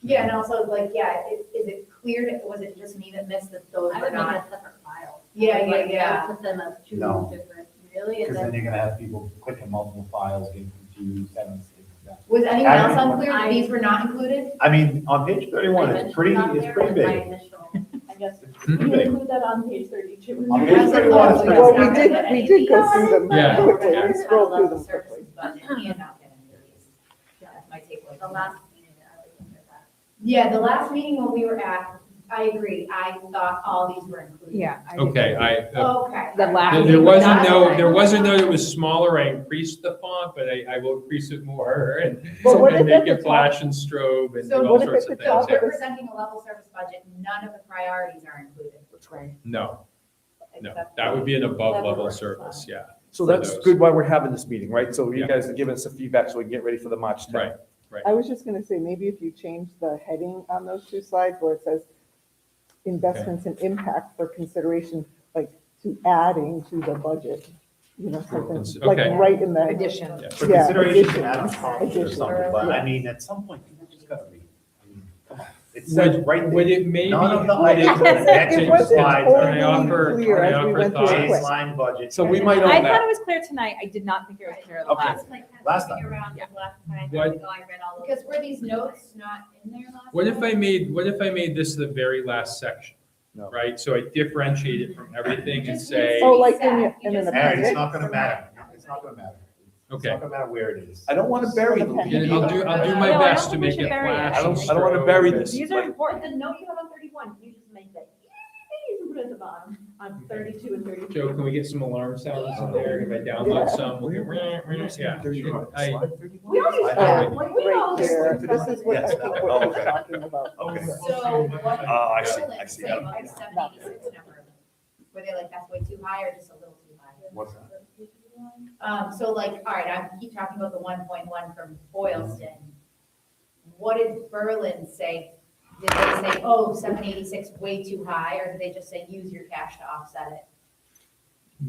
S6: Yeah, and also like, yeah, is it clear, was it just me that missed that those
S7: I
S6: were
S7: would make
S6: not?
S7: a separate file.
S6: Yeah, yeah,
S7: Like,
S6: yeah.
S7: Put them as two
S3: No.
S7: different, really,
S3: Because
S7: and
S3: then
S7: then.
S3: you're gonna have people clicking multiple files, getting confused, having things like that.
S6: Was anyone else
S3: I-
S6: unclear that these were not included?
S3: I mean, on page 31, it's pretty
S7: My
S3: big.
S7: initial,
S8: I guess,
S4: Hmm?
S8: you include that on page 32.
S3: On page 31, it's
S6: Well,
S3: pretty
S6: we
S3: big.
S6: did
S5: go through them
S4: Yeah.
S5: quickly,
S6: We're
S5: we scrolled through them quickly.
S6: Services budget, and not getting released. That's my takeaway.
S7: the last meeting, I would think that.
S6: Yeah, the last meeting when we were at, I agree, I thought all these were included.
S5: Yeah. I did.
S4: Okay,
S6: Okay.
S5: The last-
S4: there was a
S6: That's
S4: note,
S6: fine.
S4: there was a note, it was smaller, I increased the font, but I will increase it more and
S5: But what
S4: and
S5: if
S4: make
S5: at
S4: it
S5: the
S4: flash and strobe and
S6: So
S4: do all
S5: what if
S4: sorts
S5: at
S4: of
S5: the
S4: things.
S5: top
S6: If
S4: yeah.
S6: you're presenting a level service budget, none of the priorities are included.
S5: Right.
S4: No,
S5: Except
S4: that would be an above
S8: Level
S4: level
S8: versus
S4: service, yeah.
S1: So
S4: For
S1: that's
S4: those.
S1: good why we're having this meeting, right? So you
S4: Yeah.
S1: guys are giving us some feedback so we can get ready for the March 10th.
S4: Right.
S9: I was just gonna say, maybe if you change the heading on those two slides where it says investments and impact for consideration, like to adding to the budget, you know, something, like
S4: Okay.
S9: right in the.
S5: Addition.
S4: Yeah.
S3: For
S9: Yeah,
S3: consideration,
S9: additions,
S3: add on top or
S9: additions,
S3: something, but
S9: yeah.
S3: I mean, at some point, people just gotta read. I mean, come on. It says right
S4: Would
S3: there,
S4: it maybe?
S3: none of the
S4: would it-
S3: items in the next
S9: It wasn't
S3: slide
S4: Can I
S9: totally
S4: offer-
S9: clear
S4: can I
S9: as we
S4: offer
S9: went through it
S4: thoughts?
S9: quick.
S3: baseline budget.
S1: So we might
S10: I
S1: own
S10: thought it
S1: that.
S10: was clear tonight. I did not think it was clear the
S3: Okay.
S10: last.
S3: Last time.
S7: Around the last time,
S4: What-
S7: I think I read all of
S6: Because were these notes not in there last?
S4: What if I
S6: time?
S4: made this the very last section?
S1: No.
S4: Right, so I differentiate it from everything and
S6: Just
S4: say,
S6: needs
S9: Oh,
S6: to be
S9: like in
S6: said.
S9: your-
S6: You
S9: in
S6: just
S9: an
S3: Aaron,
S6: need
S3: it's
S6: to-
S3: not gonna matter. It's not gonna matter. It's
S4: Okay.
S3: not gonna matter where it is.
S1: I don't want to bury them.
S9: Okay.
S4: I'll do my
S10: No, I don't
S4: best to
S10: think we
S4: make
S10: should
S4: it
S10: bury it.
S4: flash
S1: I
S4: and
S1: don't want to bury
S4: strobe.
S1: this.
S10: These are
S1: but-
S10: important.
S8: The note you have on 31, you just make that, yay, and put it at the bottom, on 32 and 33.
S4: Joe, can we get some alarm sounds in there? If I download some, we'll get, yeah. I-
S8: We always
S3: I-
S8: have, like, we
S9: Right
S8: always.
S9: there, this is what I
S3: Yes,
S9: think
S3: that
S9: what
S1: one.
S9: we're talking about.
S1: Okay.
S6: So what did
S1: Oh, I see,
S6: Berlin
S1: I see.
S6: say about the 786 number? Were they like, that's way too high or just a little too high?
S3: What's that?
S6: So like, all right, I keep talking about the 1.1 from Boylston. What did Berlin say? Did they say, oh, 786 way too high, or did they just say, use your cash to offset it?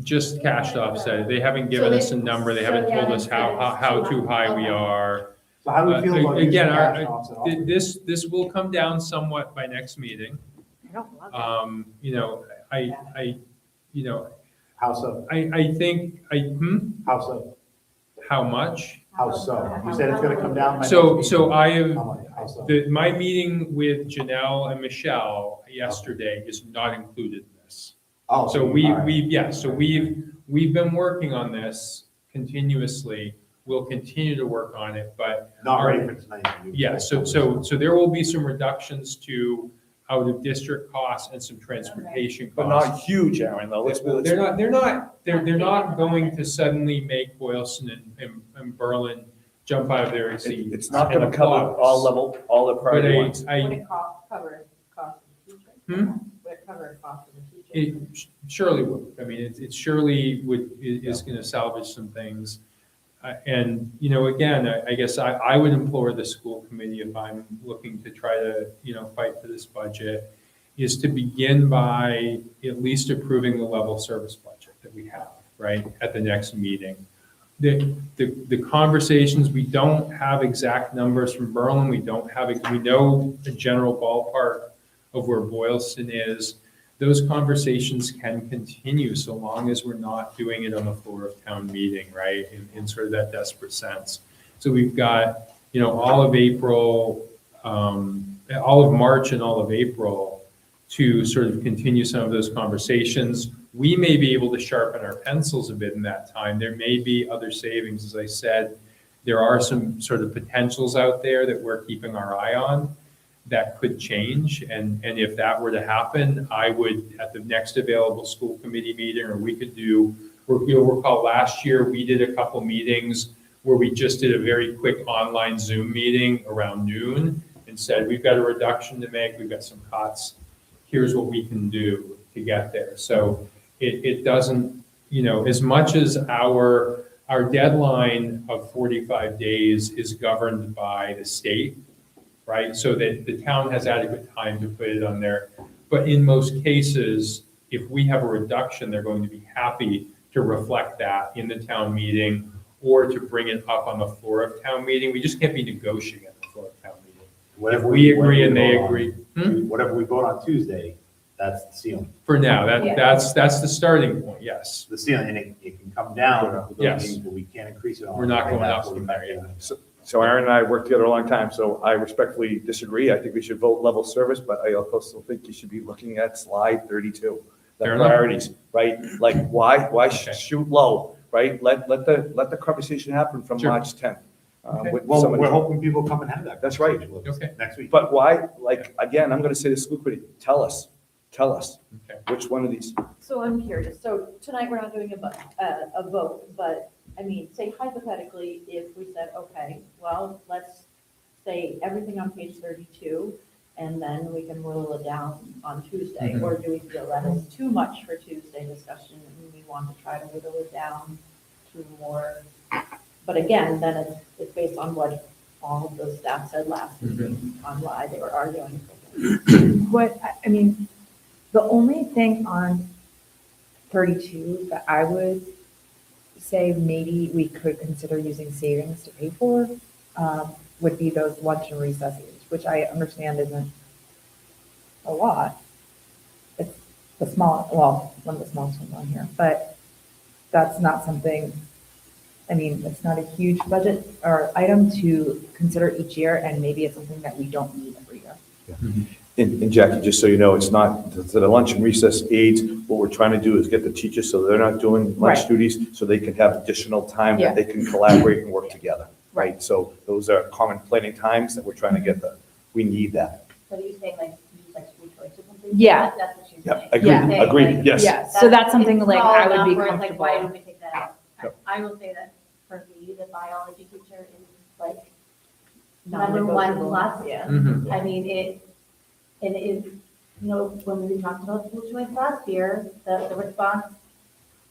S4: Just cash to offset it. They haven't given us a number. They haven't told us how too high we are.
S3: So how do we feel about using
S4: Again,
S3: cash to offset all?
S4: This will come down somewhat by next meeting.
S10: I don't love it.
S4: You know, you know,
S3: How so?
S4: I think,
S3: How so?
S4: how much?
S3: How so? You said it's gonna come down by next
S4: So
S3: meeting.
S4: I have,
S3: How much? How so?
S4: my meeting with Janelle and Michelle yesterday is not included in this.
S3: Oh,
S4: So
S3: all right.
S4: we've been working on this continuously. We'll continue to work on it, but
S3: Not ready for tonight.
S4: yeah, so there will be some reductions to out of district costs and some transportation
S1: But
S4: costs.
S1: not huge, Aaron, though.
S4: They're not going to suddenly make Boylston and Berlin jump out of their seat.
S1: It's not
S4: and
S1: going to cover
S4: applaud us.
S1: all the
S4: But
S1: priority ones.
S5: Would it cover cost of the teacher?
S4: Hmm?
S5: Would it cover cost of the teacher?
S4: It surely would. I mean, it surely is going to salvage some things. And, you know, again, I guess I would implore the school committee, if I'm looking to try to, you know, fight for this budget, is to begin by at least approving the level service budget that we have, right, at the next meeting. The conversations, we don't have exact numbers from Berlin. We know a general ballpark of where Boylston is. Those conversations can continue so long as we're not doing it on the floor of town meeting, right? In sort of that desperate sense. So we've got, you know, all of April, all of March and all of April to sort of continue some of those conversations. We may be able to sharpen our pencils a bit in that time. There may be other savings. As I said, there are some sort of potentials out there that we're keeping our eye on that could change. And if that were to happen, I would, at the next available school committee meeting, or we could do, you'll recall last year, we did a couple meetings where we just did a very quick online Zoom meeting around noon and said, we've got a reduction to make, we've got some cuts, here's what we can do to get there. So it doesn't, you know, as much as our our deadline of 45 days is governed by the state, right? So that the town has adequate time to put it on there. But in most cases, if we have a reduction, they're going to be happy to reflect that in the town meeting or to bring it up on the floor of town meeting. We just can't be negotiating at the floor of town meeting. If
S3: Whatever
S4: we agree and
S3: whatever we
S4: they
S3: vote on-
S4: agree,
S3: Whatever we vote on Tuesday, that's the ceiling.
S4: for now,
S6: Yeah.
S4: that's the starting point, yes.
S3: The ceiling, and it can come down with those
S4: Yes.
S3: things, but we can't increase it on.
S4: We're not going
S3: that
S4: up from there, yeah.
S1: So Aaron and I worked together a long time, so I respectfully disagree. I think we should vote level service, but I also think you should be looking at slide 32. The
S4: Fair enough.
S1: priorities, right? Like, why
S4: Okay.
S1: shoot low, right? Let the conversation happen from
S4: Sure.
S1: March 10th.
S4: Okay.
S1: with
S3: Well,
S1: somebody.
S3: we're hoping people come and have that.
S1: That's right.
S3: conversation with us
S4: Okay.
S3: Next week.
S1: But why, like, again, I'm gonna say to the school committee, tell us
S4: Okay.
S1: which one of these.
S8: So I'm curious, so tonight we're not doing a vote, but, I mean, say hypothetically, if we said, okay, well, let's say everything on page 32, and then we can whittle it down on Tuesday,
S4: Mhm.
S8: or do we feel that is too much for Tuesday discussion, and we want to try to whittle it down to more, but again, then it's based on what all of the staff said last meeting on why they were arguing.
S5: What, I mean, the only thing on 32 that I would say maybe we could consider using savings to pay for would be those lunch and recesses, which I understand isn't a lot. It's the small, well, one of the smallest ones on here, but that's not something, I mean, it's not a huge budget or item to consider each year, and maybe it's something that we don't need every year.
S1: And Jackie, just so you know, it's not, the lunch and recess aides, what we're trying to do is get the teachers so they're not doing lunch
S5: Right.
S1: duties, so they can have additional time
S5: Yeah.
S1: that they can collaborate and work together.
S5: Right.
S1: Right, so those are common planning times that we're trying to get we need that.
S7: So you saying like, use like school choice or something?
S10: Yeah.
S7: That's what she's
S1: Yep,
S7: saying.
S1: agreed,
S10: Yeah.
S7: Saying,
S1: agreed,
S7: like,
S1: yes.
S10: Yeah, so that's something
S7: it's
S10: like
S7: small
S10: I would be
S7: enough where it's like, why
S10: comfortable.
S7: don't we take that out?
S1: Yep.
S7: I will say that for me, the biology teacher is like number one
S8: Non-negotiable.
S7: plus.
S8: Yeah.
S4: Mhm.
S7: I mean, it is, you know, when we talked about school choice last year, the response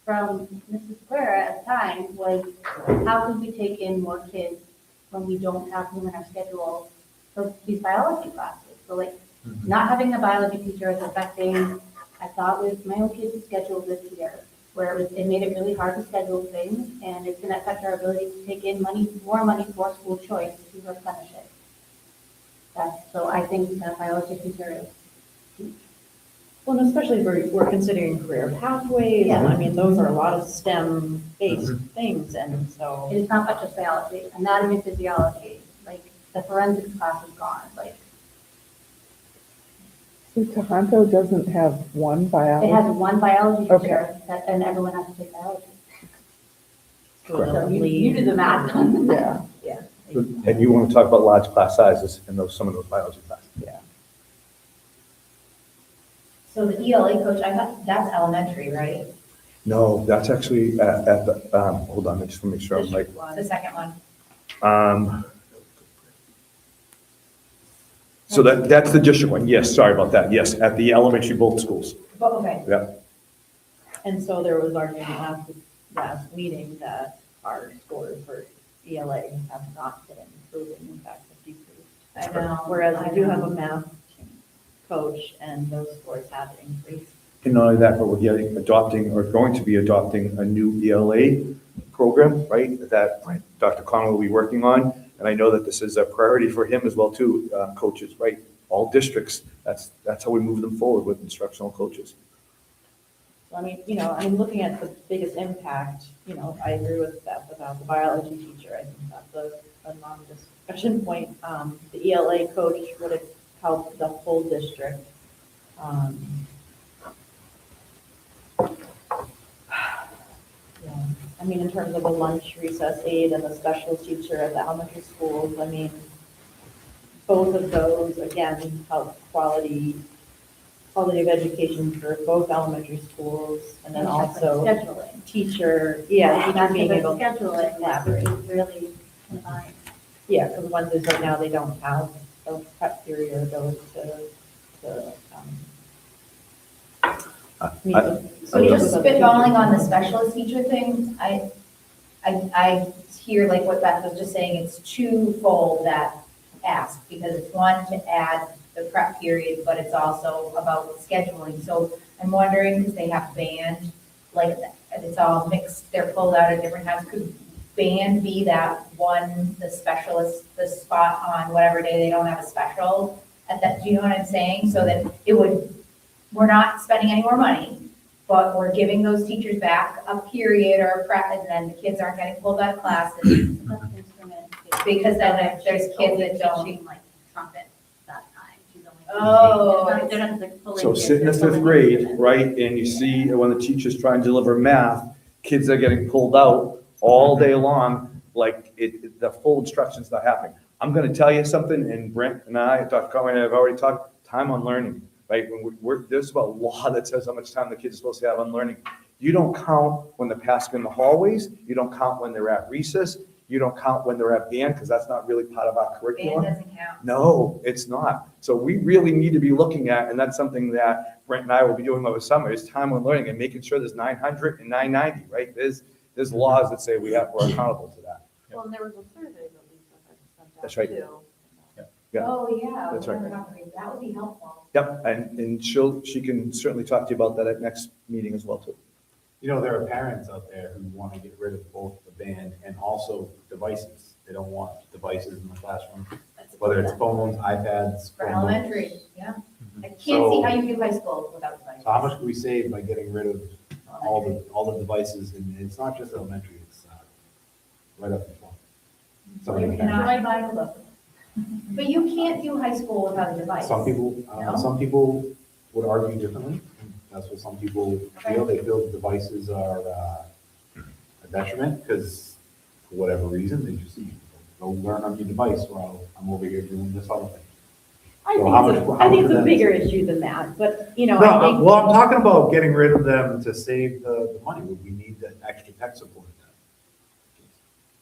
S7: from Mrs. Guerra at the time was, how can we take in more kids when we don't have room in our schedule for these biology classes? So like, not having a biology teacher is affecting, I thought with my own kids' schedule this year, where it made it really hard to schedule things, and it's gonna affect our ability to take in more money for school choice to replenish it. So I think that biology teacher is huge.
S8: Well, and especially if we're considering career pathways, and I mean, those are a lot of STEM-based things, and so.
S7: It is not much just biology, anatomy, physiology, like the forensics class is gone, like
S9: So Tohoto doesn't have one
S7: it
S9: biology?
S7: has one biology
S9: Okay.
S7: teacher and everyone has to take biology.
S8: Correct.
S7: So you do the math on that.
S9: Yeah,
S8: Yeah.
S1: And you want to talk about large class sizes in some of those biology classes.
S9: yeah.
S6: So the ELA coach, I thought, that's elementary, right?
S1: No, that's actually at the, hold on, I just want to make sure I'm right.
S6: The second one.
S1: So that's the district one, yes, sorry about that, yes, at the elementary both schools,
S6: Oh, okay.
S1: yeah.
S8: And so there was argument last meeting that our scores for ELA have not been improving, in fact, have decreased.
S6: I know.
S8: Whereas we do have a math coach, and those scores have increased.
S1: And not only that, but we're adopting, or going to be adopting a new ELA program, right? That Dr. Connell will be working on. And I know that this is a priority for him as well too, coaches, right? All districts, that's how we move them forward with instructional coaches.
S8: So I mean, looking at the biggest impact, I agree with Beth about the biology teacher. I think that's a non-discussion point. The ELA coach would have helped the whole district. Yeah, I mean, in terms of the lunch recess aide and the special teacher at the elementary schools, I mean, both of those, again, help quality of education for both elementary schools, and then also
S7: Scheduling.
S8: teacher,
S7: That's
S8: teacher being
S7: the
S8: able to
S7: scheduling that
S8: collaborate.
S7: is really combined.
S8: Yeah, because ones is right now, they don't have a prep period or ability to meet the-
S6: So just spitballing on the specialist teacher thing, I hear like what Beth was just saying, it's twofold that ask, because it's one to add the prep period, but it's also about scheduling. So I'm wondering, because they have band, like, it's all mixed, they're pulled out at different times, could band be that one, the specialist, the spot on whatever day they don't have a special at that, do you know what I'm saying? So that it would, we're not spending any more money, but we're giving those teachers back a period or a prep, and then the kids aren't getting pulled out of classes. Because then if there's kids that don't.
S7: Teaching like trumpet that time. She's only.
S6: Oh,
S7: They're not the full
S1: So
S7: kids,
S1: sit in the
S7: they're
S1: fifth
S7: pulling
S1: grade,
S7: instruments.
S1: right, and you see when the teacher's trying to deliver math, kids are getting pulled out all day long, like the full instruction's not happening. I'm gonna tell you something, and Brent and I, Dr. Conway, have already talked, time on learning, right? When there's a law that says how much time the kids are supposed to have on learning. You don't count when they're passing in the hallways, you don't count when they're at recess, you don't count when they're at band, because that's not really part of our curriculum.
S6: band doesn't count.
S1: No, it's not. So we really need to be looking at, and that's something that Brent and I will be doing over summer, is time on learning and making sure there's 900 and 990, right? There's laws that say we're accountable to that.
S8: Well, and there was a survey that Lisa had sent out
S1: That's right.
S8: too.
S1: Yeah.
S6: Oh, yeah.
S1: That's right.
S6: That would be helpful.
S1: Yep, and she can certainly talk to you about that at next meeting as well, too.
S3: You know, there are parents out there who want to get rid of both the band and also devices. They don't want devices in the classroom, whether it's phones, iPads.
S6: For
S3: Chromebooks.
S6: elementary, yeah. I can't see
S3: So-
S6: how you do high school without devices.
S3: So how much can we save by getting rid of all the devices? And it's not just elementary, it's right up to 12. So
S6: You
S3: you
S6: cannot
S3: can-
S6: buy a book. But you can't do high school without a device.
S3: Some
S6: No?
S3: people would argue differently. That's what some people feel. They feel the devices are a detriment because for whatever reason, they just go learn on your device while I'm over here doing this other thing.
S10: I
S3: So
S10: think
S3: how
S10: it's
S3: much-
S10: a,
S3: how
S10: I think
S3: much
S10: it's a
S3: would that
S10: bigger
S3: save?
S10: issue than that, but, you know,
S3: No,
S10: I think.
S3: well, I'm talking about getting rid of them to save the money. Would we need that extra tech support?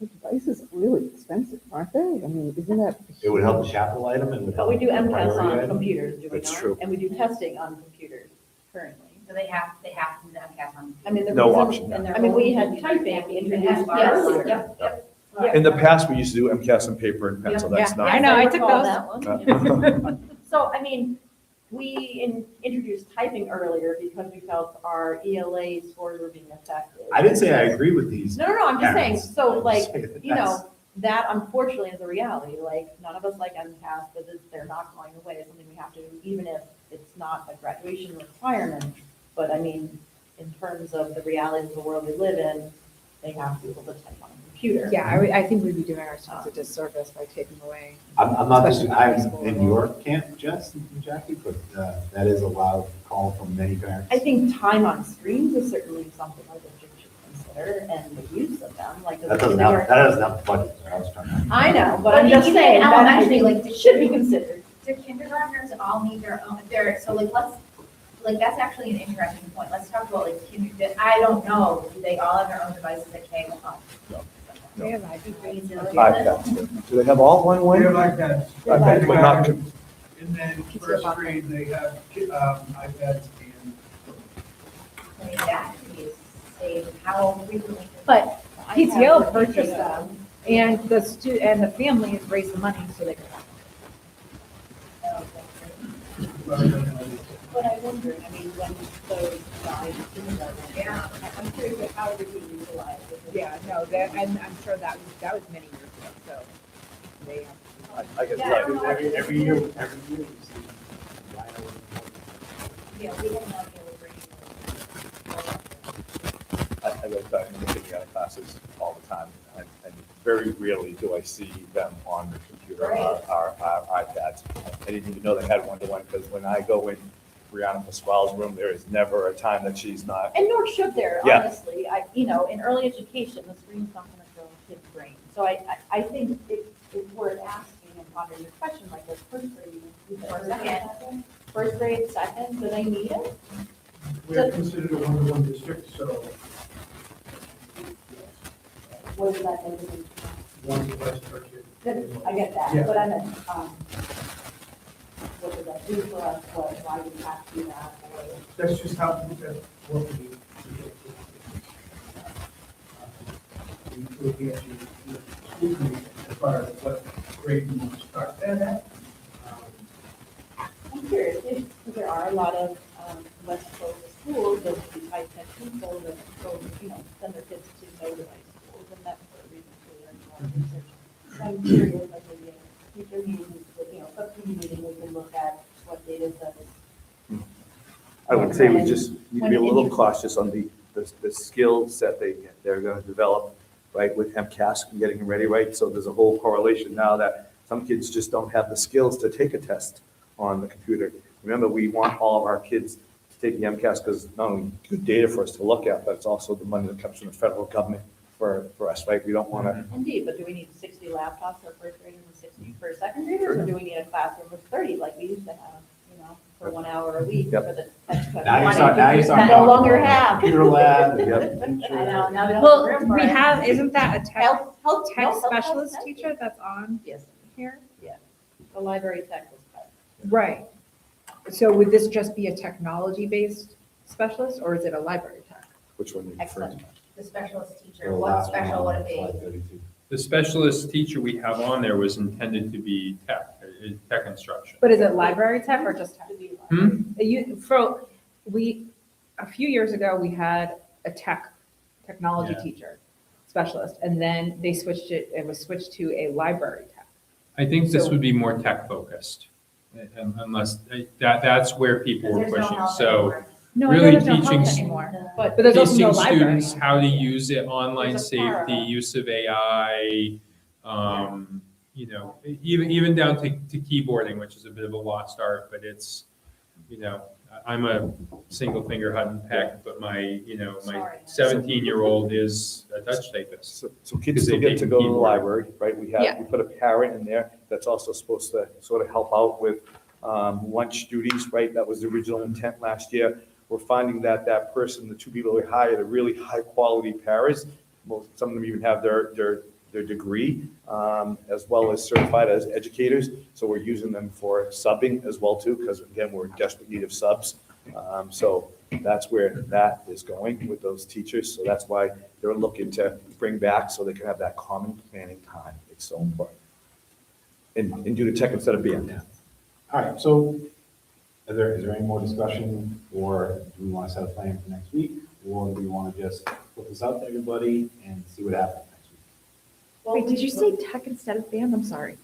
S9: The devices are really expensive, aren't they? I mean, isn't that?
S3: It would help the capital item and would
S10: But
S3: help.
S10: we do
S3: the
S10: MCAS
S3: priority
S10: on
S3: item.
S10: computers, do we
S1: That's
S10: not?
S1: true.
S10: And we do testing on computers currently.
S6: So they have to do the MCAS on.
S10: I mean, the
S1: No
S10: reason-
S1: option,
S6: And they're
S10: I mean, we
S6: both-
S10: had typing introduced
S6: Yes,
S10: earlier.
S6: yep.
S1: In the past, we used to do MCAS on paper and pencil, that's
S10: Yeah, I
S1: not.
S10: know, I
S8: Yes,
S10: took
S8: recall
S10: those.
S8: that one.
S10: So, I mean, we introduced typing earlier because we felt our ELA scores were being affected.
S3: I didn't say I agree with these.
S10: No, I'm just saying,
S3: parents.
S10: so
S3: I'm
S10: like,
S3: just saying that
S10: you
S3: that's-
S10: know, that unfortunately is a reality, like, none of us like MCAS, but they're not going away, it's something we have to, even if it's not a graduation requirement, but I mean, in terms of the realities of the world we live in, they have to be able to type on a computer.
S5: Yeah, I think we'd be doing our students a disservice by taking away.
S3: I'm not,
S5: Especially
S3: I'm
S5: high school.
S3: in your camp, Jess and Jackie, but that is a loud call from many parents.
S10: I think time on screens is certainly something our district should consider, and the use of them, like.
S3: That doesn't have the budget, I was trying to.
S10: I know, but
S6: But
S10: I'm just
S6: even
S10: saying, that I
S6: elementary,
S10: think
S6: like,
S10: should be considered.
S6: Do kindergartners all need their own, so that's actually an interesting point. Let's talk about like I don't know, do they all have their own devices at K?
S5: They have iPads.
S1: iPads. Do they have all one way?
S11: They're like that.
S1: iPads, but not,
S11: And then first grade, they have iPads and.
S6: I mean, that could be saved, how frequently.
S5: But
S10: I
S5: PTO
S10: have
S5: purchased them, and and the families raised the money so they could have
S10: But I wonder, I mean, when those guys in there,
S6: Yeah.
S10: I'm curious how did we utilize it?
S5: them. Yeah, no, that, and I'm sure that was many years ago, so they have.
S1: I guess,
S6: Yeah, I
S1: right.
S6: don't know.
S3: Every year you see.
S6: Yeah, we have not been bringing.
S1: I go back and taking out of classes all the time, and very rarely do I see them on the computer or our iPads. I didn't even know they had one-to-one, because when I go in Brianna Pasquale's room, there is never a time that she's not.
S10: And nor should there,
S1: Yeah.
S10: honestly. In early education, the screen's not gonna fill a kid's brain. So I think it's worth asking and pondering your question, like, this first grade,
S6: Or second.
S10: first grade, second, do they need it?
S11: We are considered a one-to-one district, so
S10: What does that mean?
S11: one device per kid.
S10: I get that,
S11: Yeah.
S10: but I meant, what does that do for us? Why do we have to do that?
S11: That's just how, that's what we do. with the issue with the school committee as far as what grade you want to start that at.
S10: I'm curious, if there are a lot of West Coast schools, those these high-tech people that go, send their kids to no device schools, and that's the reason to learn more research. So I'm curious, like maybe a future meeting, subcommittee meeting, we can look at what data sets.
S1: I would say we just need to be a little cautious on the skill set they're going to develop, right, with MCAS and getting ready, right? So there's a whole correlation now that some kids just don't have the skills to take a test on the computer. Remember, we want all of our kids to take the MCAS because not only good data for us to look at, but it's also the money that comes from the federal government for us, right? We don't want to,
S10: Indeed, but do we need 60 laptops for first graders and 60 for second graders, or do we need a classroom with 30 like we used to have, for 1 hour a week
S1: Yep.
S10: for the test prep?
S3: Now you start
S10: I no longer have.
S3: Computer lab.
S1: Yep.
S10: I know, now we don't.
S5: Well,
S10: have room for
S5: we
S10: it.
S5: have, isn't that a tech,
S10: Health
S5: tech
S10: no, health
S5: specialist
S10: tech.
S5: teacher that's on
S10: Yes,
S5: here?
S10: the library tech was cut.
S5: Right. So would this just be a technology-based specialist, or is it a library tech?
S1: which one you prefer?
S10: Excellent.
S6: The specialist teacher, what special would it be?
S4: The specialist teacher we have on there was intended to be tech instruction.
S5: But is it library tech or just tech?
S10: To be
S4: Hmm?
S5: A few years ago, we had a technology
S4: Yeah.
S5: teacher, specialist, and then it was switched to a library tech.
S4: I think this
S5: So-
S4: would be more tech focused, unless, that's where people
S6: Because
S4: were
S6: there's no
S4: pushing.
S6: help
S4: So
S6: anymore.
S5: No,
S4: Really
S5: I know there's no
S4: teaching
S5: health
S4: s-
S5: anymore, but there's also no
S4: teaching
S5: library.
S4: students how to use it, online
S10: There's a para.
S4: safety, use of AI, even down to keyboarding, which is a bit of a lost art, but it's, I'm a single finger Hutton Peck, but my
S10: Sorry.
S4: 17-year-old is a touch typist.
S1: So kids
S4: Because
S1: still
S4: they
S1: get
S4: take
S1: to go to the
S4: keyboard.
S1: library, right? We
S5: Yeah.
S1: put a parent in there that's also supposed to sort of help out with lunch duties, right? That was the original intent last year. We're finding that person, the two people we hired, are really high-quality paras. Some of them even have their degree, as well as certified as educators. So we're using them for subbing as well too, because again, we're in desperate need of subs. So that's where that is going with those teachers. So that's why they're looking to bring back so they can have that common planning time. It's so important. And do the tech instead of band.
S3: All right, so is there any more discussion, or do we want to set a plan for next week? Or do we want to just put this out to everybody and see what happens next week?
S5: Wait, did you say tech instead of band? I'm sorry.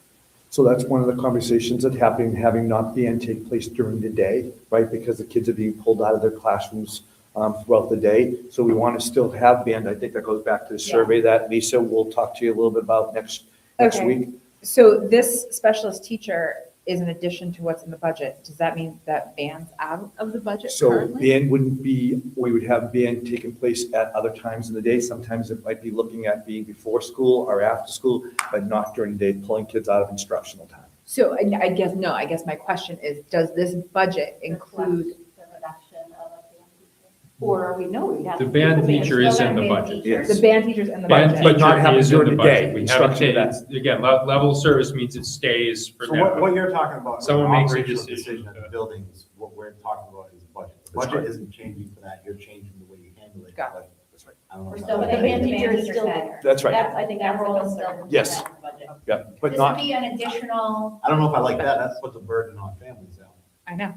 S1: So that's one of the conversations that having not band take place during the day, right? Because the kids are being pulled out of their classrooms throughout the day. So we want to still have band. I think that goes back to the survey that Lisa will talk to you a little bit about next
S5: Okay.
S1: week.
S5: So this specialist teacher is in addition to what's in the budget. Does that mean that band's out of the budget
S1: So
S5: currently?
S1: band wouldn't be, we would have band taking place at other times in the day. Sometimes it might be looking at being before school or after school, but not during the day, pulling kids out of instructional time.
S5: So I guess my question is, does this budget include,
S7: The reduction of a band teacher.
S10: Or we know we have.
S4: The
S10: to
S4: band
S10: keep
S4: teacher is in the
S6: Band
S4: budget.
S6: teacher.
S1: Yes.
S5: the band teachers in the
S4: Band
S5: budget?
S1: But not
S4: teacher
S1: have it
S4: is in
S1: during
S4: the
S1: the day,
S4: budget. We haven't
S1: instruction of
S4: taken, again, level of service means it stays
S3: So
S4: forever.
S3: what you're talking about, is
S4: Someone
S3: an
S4: makes a
S3: operational
S4: decision.
S3: decision at the buildings, what we're talking about is the budget. The
S1: That's
S3: budget
S1: right.
S3: isn't changing for that, you're changing the way you handle it.
S5: Got
S3: but
S1: That's right.
S3: I don't know.
S6: We're
S3: if
S6: still
S3: that-
S10: But the
S6: paying
S10: band teacher is still
S6: that.
S10: there.
S1: That's right.
S10: That's, I think that's
S6: That
S10: the
S6: role is
S10: concern.
S6: still-
S1: Yes.
S10: That's the budget.
S1: Yeah, but
S6: This would
S1: not,
S6: be an additional,
S3: I don't know if I like that, that puts a burden on families now.
S5: I know.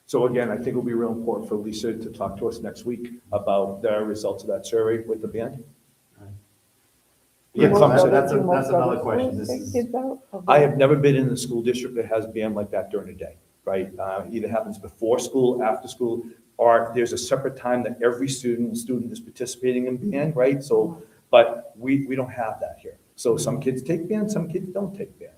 S1: so again, I think it'll be real important for Lisa to talk to us next week about the results of that survey with the band.
S3: Yeah,
S1: Most
S3: so
S1: other-
S3: that's
S9: Do most
S3: another
S9: other
S3: question,
S9: schools
S3: this
S9: take
S3: is,
S9: kids out of
S1: I
S9: the-
S1: have never been in a school district that has band like that during the day, right? Either happens before school, after school, or there's a separate time that every student is participating in band, right? So, but we don't have that here. So some kids take band, some kids don't take band.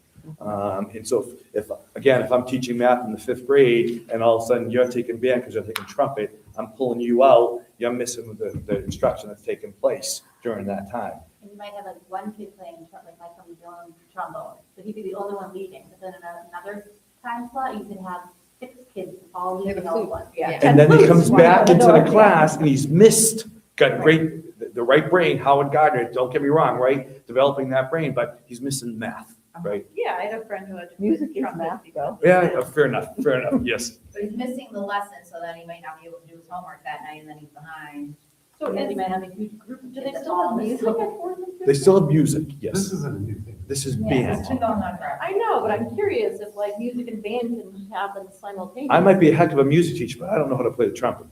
S1: And so if I'm teaching math in the 5th grade and all of a sudden you're taking band because you're taking trumpet, I'm pulling you out, you're missing the instruction that's taking place during that time.
S7: And you might have like one kid playing, like my son Dylan trombone, so he'd be the only one leaving. But then in another time slot, you could have 6 kids all leaving all at once.
S5: Yeah.
S1: And then he comes
S5: One
S1: back
S5: out the
S1: into
S5: door.
S1: the class and he's missed, got great, the right brain, Howard Gardner, don't get me wrong, right? Developing that brain, but he's missing math, right?
S10: Yeah, I had a friend who had.
S9: Music is
S10: trumpet
S9: math, though.
S1: Yeah, fair enough, yes.
S6: but he's missing the lesson, so then he might not be able to do his homework that night, and then he's behind.
S10: So
S7: And you
S10: is-
S7: might have a huge group of
S10: do
S7: kids
S10: they
S7: that
S10: still
S7: all
S10: have
S7: miss
S10: music
S7: it.
S10: at fourth and fifth?
S1: They still have music,
S2: This
S1: yes.
S2: isn't a new thing.
S1: This is
S6: Yeah,
S1: band.
S6: it's been going on forever.
S10: I know, but I'm curious if like music and band can happen simultaneously.
S1: I might be a heck of a music teacher, but I don't know how to play the trumpet.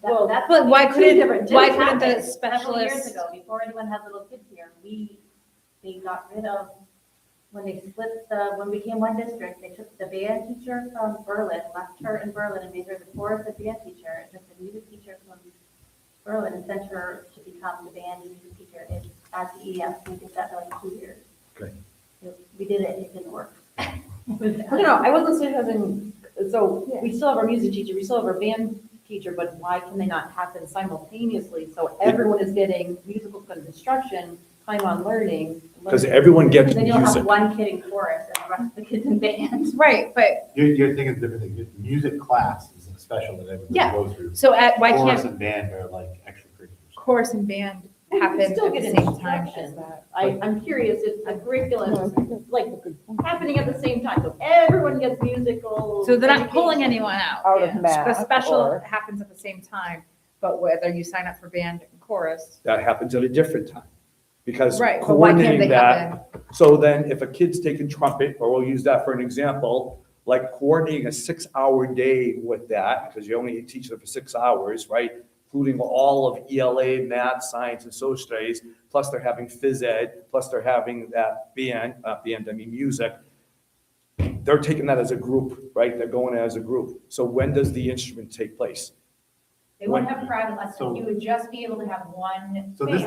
S10: Well,
S7: That's
S5: but why
S7: two
S5: couldn't-
S7: different-
S5: why
S7: this
S5: couldn't the
S7: happened several years
S5: specialist-
S7: ago, before anyone had little kids here, they got rid of, when they when we became one district, they took the band teacher from Berlin, left her in Berlin and made her the chorus and band teacher, and took the music teacher from Berlin and sent her to become the band and music teacher at the EF. We did that for like 2 years.
S1: Okay.
S7: We did it, it didn't work.
S10: No, I wasn't suggesting, so we still have our music teacher, we still have our band teacher, but why can they not happen simultaneously? So everyone is getting musical instruction, time on learning.
S1: Because everyone gets
S7: Then you'll have
S1: music.
S7: one kid in chorus and the rest of the kids in band.
S5: Right, but,
S3: You're thinking of different things. Music class is a special that everybody
S5: Yeah.
S3: goes through.
S5: so why
S3: Chorus
S5: can't
S3: and band are like extracurriculars.
S5: chorus and band
S10: You can
S5: happen at
S10: still
S5: the
S10: get
S5: same time as
S10: instruction.
S5: that?
S10: I'm curious if the curriculum is like
S9: That's a good point.
S10: happening at the same time, so everyone gets musical.
S5: So they're not pulling
S10: education.
S5: anyone out.
S9: Out of
S5: Yeah.
S9: math
S5: The special
S9: or-
S5: happens at the same time, but whether you sign up for band and chorus.
S1: That happens at a different time. Because
S5: Right, but why can't
S1: coordinating
S5: they
S1: that,
S5: happen?
S1: so then if a kid's taking trumpet, or we'll use that for an example, like coordinating a 6-hour day with that, because you only teach them for 6 hours, right? Including all of ELA, math, science, and social studies, plus they're having phys ed, plus they're having that music. They're taking that as a group, right? They're going as a group. So when does the instrument take place?
S6: They wouldn't have private lessons, you would just be able to have one.
S3: So this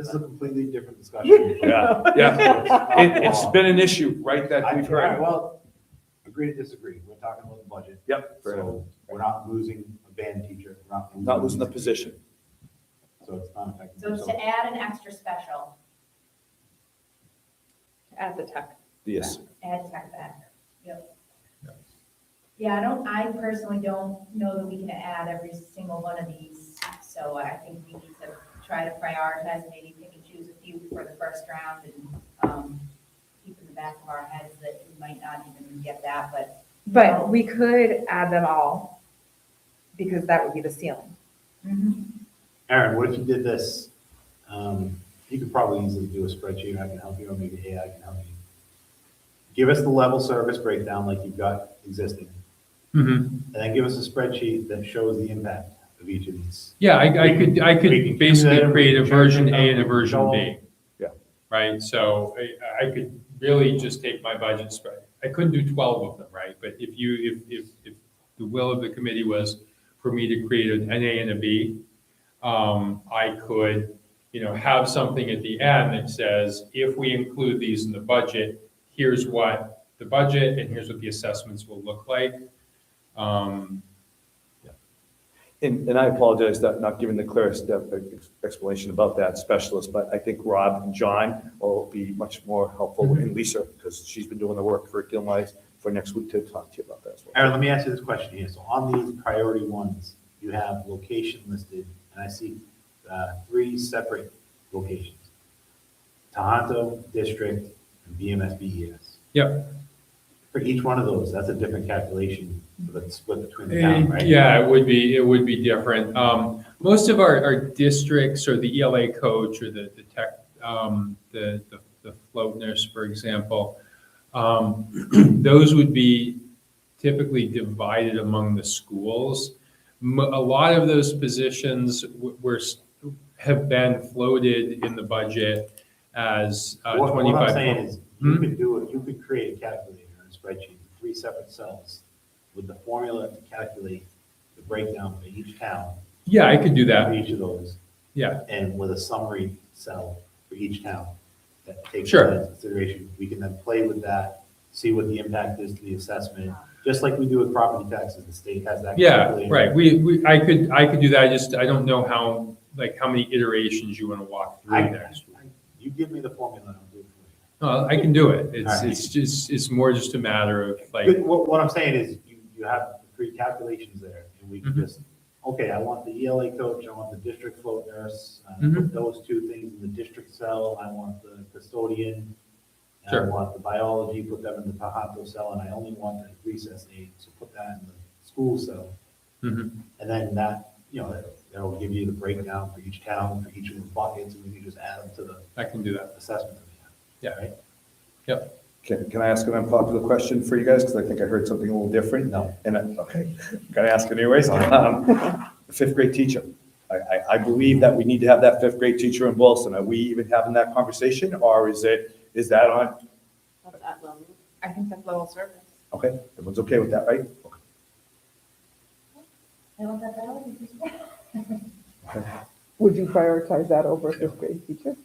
S3: is a completely different discussion.
S1: Yeah, yeah. It's been an issue, right, that we've heard.
S3: Well, agree to disagree. We're talking about the budget.
S1: Yep.
S3: So we're not losing a band teacher. We're
S1: Not losing the
S3: a music
S1: position.
S3: teacher. So it's not affecting.
S6: So it's to add an extra special,
S5: At the tech.
S1: Yes.
S6: add tech back. Yep. Yeah, I personally don't know that we can add every single one of these, so I think we need to try to prioritize, and maybe pick and choose a few for the first round and, keep in the back of our heads that we might not even get that, but.
S5: But we could add them all, because that would be the ceiling.
S3: Aaron, what if you did this? You could probably easily do a spreadsheet. I can help you, or maybe AI can help you. Give us the level service breakdown like you've got existing, and then give us a spreadsheet that shows the impact of each of these.
S4: Yeah, I
S3: We
S4: could
S3: can do
S4: basically
S3: that,
S4: create a
S3: we can
S4: version
S3: check
S4: A
S3: it
S4: and a
S3: out,
S4: version
S3: show
S4: B.
S1: Yeah.
S4: Right, so I could really just take my budget spread. I couldn't do 12 of them, right? But if the will of the committee was for me to create an A and a B, I could, have something at the end that says, if we include these in the budget, here's what the budget and here's what the assessments will look like.
S1: And I apologize that not giving the clearest explanation about that specialist, but I think Rob and John will be much more helpful, and Lisa, because she's been doing the work curriculum-wise for next week to talk to you about that as well.
S3: Aaron, let me ask you this question here. So on these priority ones, you have location listed, and I see 3 separate locations. Tohoto, District, and BMS-BES.
S4: Yep.
S3: For each one of those, that's a different calculation for the split between the town, right?
S4: Yeah, it would be different. Most of our districts, or the ELA coach, or the tech, the float nurse, for example, those would be typically divided among the schools. A lot of those positions have been floated in the budget as
S3: What
S4: 25.
S3: I'm saying is, you could create a calculator in a spreadsheet, 3 separate cells, with the formula to calculate the breakdown for each town,
S4: Yeah, I could do
S3: for
S4: that.
S3: each of those,
S4: Yeah,
S3: and with a summary cell for each town that takes
S4: Sure.
S3: that into consideration. We can then play with that, see what the impact is to the assessment, just like we do with property taxes, the state has that.
S4: yeah,
S3: calculator.
S4: right. I could do that. I don't know how many iterations you want to walk through there.
S3: You give me the formula, and I'll do it for you.
S4: I can do it.
S3: All right.
S4: It's more just a matter of
S3: But what I'm saying is, you have the 3 calculations there, and we can just, okay, I want the ELA coach, I want the district float nurse, put those 2 things in the district cell, I want the custodian, and I
S4: Sure.
S3: want the biology, put them in the Tohoto cell, and I only want the recess aid, so put that in the school cell.
S4: Mhm.
S3: And then that, it'll give you the breakdown for each town, for each of the buckets, and we can just add them to the
S4: I can do that.
S3: assessment that we have.
S4: Yeah.
S3: Right?
S1: Can I ask an unpopular question for you guys? Because I think I heard something a little different.
S3: No.
S1: And, okay, gonna ask it anyways. The fifth grade teacher. I believe that we need to have that fifth grade teacher in Boylston. Are we even having that conversation, or is that on?
S10: That's at level.
S5: I think that's level service.
S1: Okay, everyone's okay with that, right? Okay.
S6: I want that balance.
S9: Would you prioritize that over a fifth grade teacher?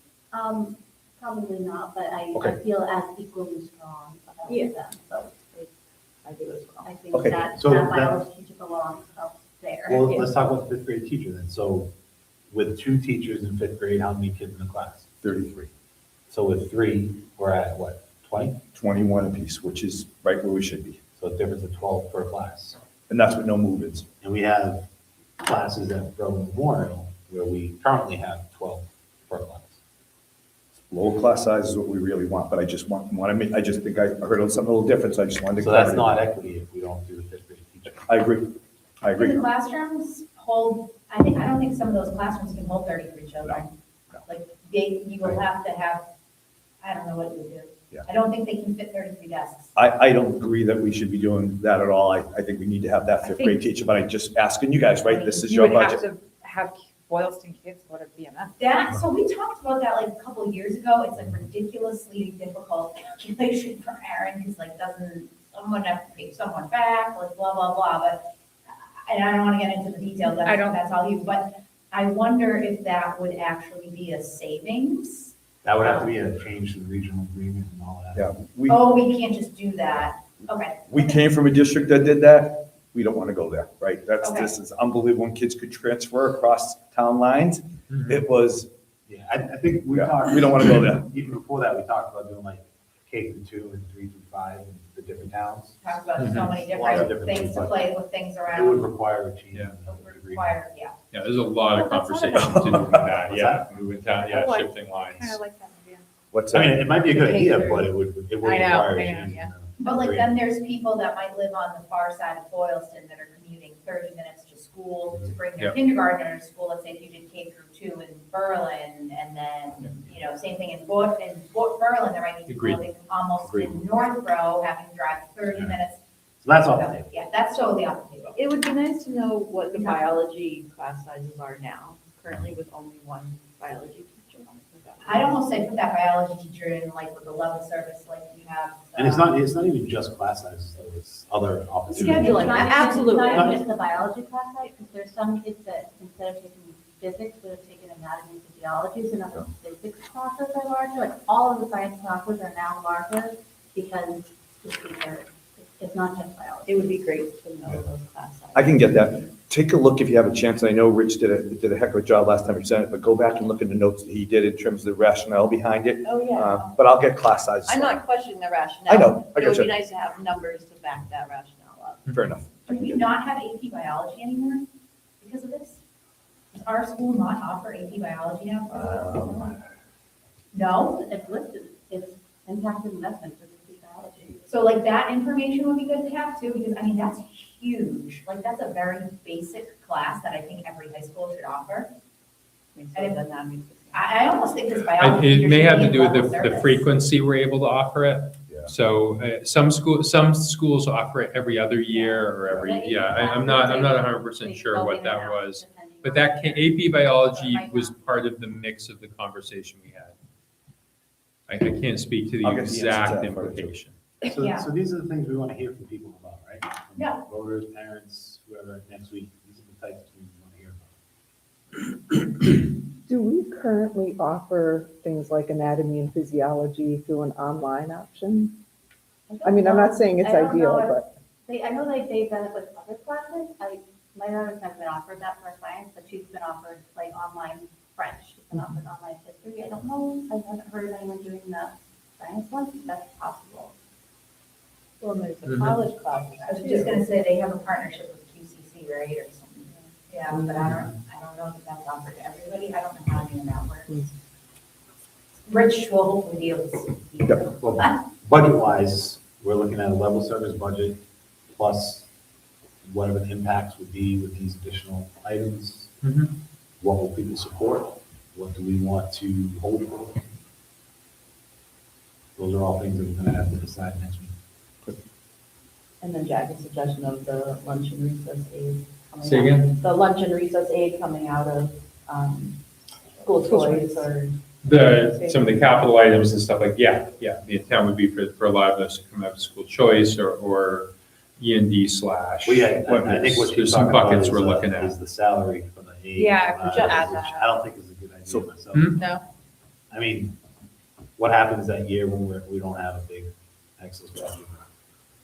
S7: Probably not, but I
S1: Okay.
S7: feel as equally strong about
S10: Yeah.
S7: them, so
S10: I do as well.
S7: I think
S1: Okay,
S7: that
S3: so
S7: that
S3: that-
S7: biology teacher belongs up there.
S3: Well, let's talk about the fifth grade teacher then. So with 2 teachers in fifth grade, how many kids in the class?
S1: 33,
S3: So with 3, we're at what, 20?
S1: 21 apiece, which is right where we should be.
S3: So a difference of 12 per class.
S1: And that's with no move-ins.
S3: And we have classes at Berlin Memorial where we currently have 12 per class.
S1: Lower class size is what we really want, but I just want to make, I just think I heard something a little different, so I just wanted to
S3: So that's
S1: clarify.
S3: not equity if we don't do the fifth grade teacher.
S1: I agree. I
S6: Do
S1: agree.
S6: the classrooms hold, I don't think some of those classrooms can hold 33 children.
S1: No.
S6: Like, you will have to have, I don't know what you would do.
S1: Yeah.
S6: I don't think they can fit 33 desks.
S1: I don't agree that we should be doing that at all. I think we need to have that fifth grade teacher, but I'm just asking you guys, right? This is
S5: You
S1: your
S5: would have
S1: budget.
S5: to have Boylston kids go to BMS.
S6: So we talked about that like a couple of years ago. It's like ridiculously difficult calculation for Aaron, because like someone have to pay someone back, like blah, blah, blah, but, and I don't want to get into the details,
S5: I don't-
S6: that's all you, but I wonder if that would actually be a savings.
S3: That would have to be a change to the regional agreement and all that.
S1: Yeah, we
S6: Oh, we can't just do that. Okay.
S1: came from a district that did that. We don't want to go there, right?
S6: Okay.
S1: This is unbelievable when kids could transfer across town lines. It was,
S3: Yeah, I think we
S1: Yeah,
S3: talked.
S1: we don't wanna go there.
S3: Even before that, we talked about doing like K through 2 and 3 through 5 in the different towns.
S6: Talk about so many
S3: Lots of
S6: different
S3: different
S6: things
S3: things,
S6: to
S3: but
S6: play with things
S3: It would
S6: around.
S3: require a change.
S4: Yeah.
S3: in the agreement.
S6: Required, yeah.
S4: Yeah, there's a lot of
S10: Well, that's not
S4: conversation to do with that,
S3: What's
S4: yeah, moving down, yeah,
S10: I like-
S4: shifting lines.
S10: Kind of like that idea.
S1: what's
S3: I mean,
S1: that?
S3: it might be a good
S10: K
S3: idea,
S10: through.
S3: but it would
S5: I know,
S3: require a
S5: I know,
S3: change.
S5: yeah.
S3: in the
S6: But like
S3: agreement.
S6: then there's people that might live on the far side of Boylston that are commuting 30 minutes to school to bring their
S4: Yep.
S6: kindergartner to school. Let's say if you did K through 2 in Berlin, and then, same thing in Berlin, there might be people
S4: Agreed.
S6: that almost in Northborough having to drive 30 minutes.
S3: So that's off the table.
S6: Yeah, that's totally off the table.
S10: It would be nice to know what the biology class sizes are now, currently with only one biology teacher.
S6: I'd almost say put that biology teacher in like with the level service, like you have.
S3: And it's not even just class sizes, though, it's other opportunities.
S10: Scheduling,
S7: It's not even-
S10: absolutely.
S7: It's not even just the biology class site, because there's some kids that instead of taking physics, would have taken anatomy and physiology, so now the physics classes are larger, like all of the science classes are now larger because it's not just biology.
S10: It would be great to know those class sizes.
S1: I can get that. Take a look if you have a chance. I know Rich did a heck of a job last time he sent it, but go back and look at the notes that he did in terms of the rationale behind it.
S10: Oh, yeah.
S1: But I'll get class sizes.
S10: I'm not questioning the rationale.
S1: I know, I
S10: It would
S1: gotcha.
S10: be nice to have numbers to back that rationale up.
S1: Fair enough.
S6: Do we not have AP biology anymore because of this? Does our school not offer AP biology now? because of this? No?
S7: It's listed, it's impact investment for the biology.
S6: So like that information would be good to have too, because I mean, that's huge. Like that's a very basic class that I think every high school should offer.
S10: And then that means.
S6: I almost think this biology.
S4: It
S6: teacher
S4: may
S6: should
S4: have
S6: be
S4: to
S6: in
S4: do with
S6: level
S4: the
S6: service.
S4: frequency we're able to offer it.
S1: Yeah.
S4: So some schools offer it every other year or every, yeah, I'm not 100% sure what that was. But that AP biology was part of the mix of the conversation we had. I can't speak to
S1: I'll
S4: the
S1: get the answer to
S4: exact
S1: that for you.
S4: implication.
S6: Yeah.
S3: So these are the things we want to hear from people about, right? From
S6: Yeah.
S3: Voters, parents, whoever, next week, these are the types of things we want to hear about.
S9: Do we currently offer things like anatomy and physiology through an online option? I mean, I'm not saying it's
S7: I don't
S9: ideal,
S7: know if-
S9: but
S7: I know they've done it with other classes. My daughter's never been offered that for science, but she's been offered like online French. She's been offered online history. I don't know, I haven't heard of anyone doing the science one, if that's possible.
S10: Well, there's
S4: Mhm.
S10: a college class.
S6: I was just gonna say they have a partnership with QCC, right, or something. Yeah, but I don't know if that's offered to everybody. I don't know how any of that works. Rich will hopefully be able to speak.
S3: Well, budget-wise, we're looking at a level service budget plus whatever the impacts would be with these additional items.
S4: Mhm.
S3: What will people support? What do we want to hold for? Those are all things that we're gonna have to decide next week.
S10: And then Jackie's suggestion of the lunch and recess aid. coming
S4: Say
S10: out-
S4: again?
S10: The lunch and recess aid coming out of, school toys or.
S4: Some of the capital items and stuff like, yeah, the intent would be for a lot of those to come out of school choice or E&D slash.
S3: Well, yeah, I think what
S4: There's
S3: she's
S4: some
S3: talking about
S4: buckets
S3: is,
S4: we're looking at.
S3: is the salary for the aide.
S5: Yeah, if we should add
S3: which
S5: that.
S3: I don't think is a good idea
S1: So-
S3: myself.
S5: No.
S3: I mean, what happens that year when we don't have a big excess budget?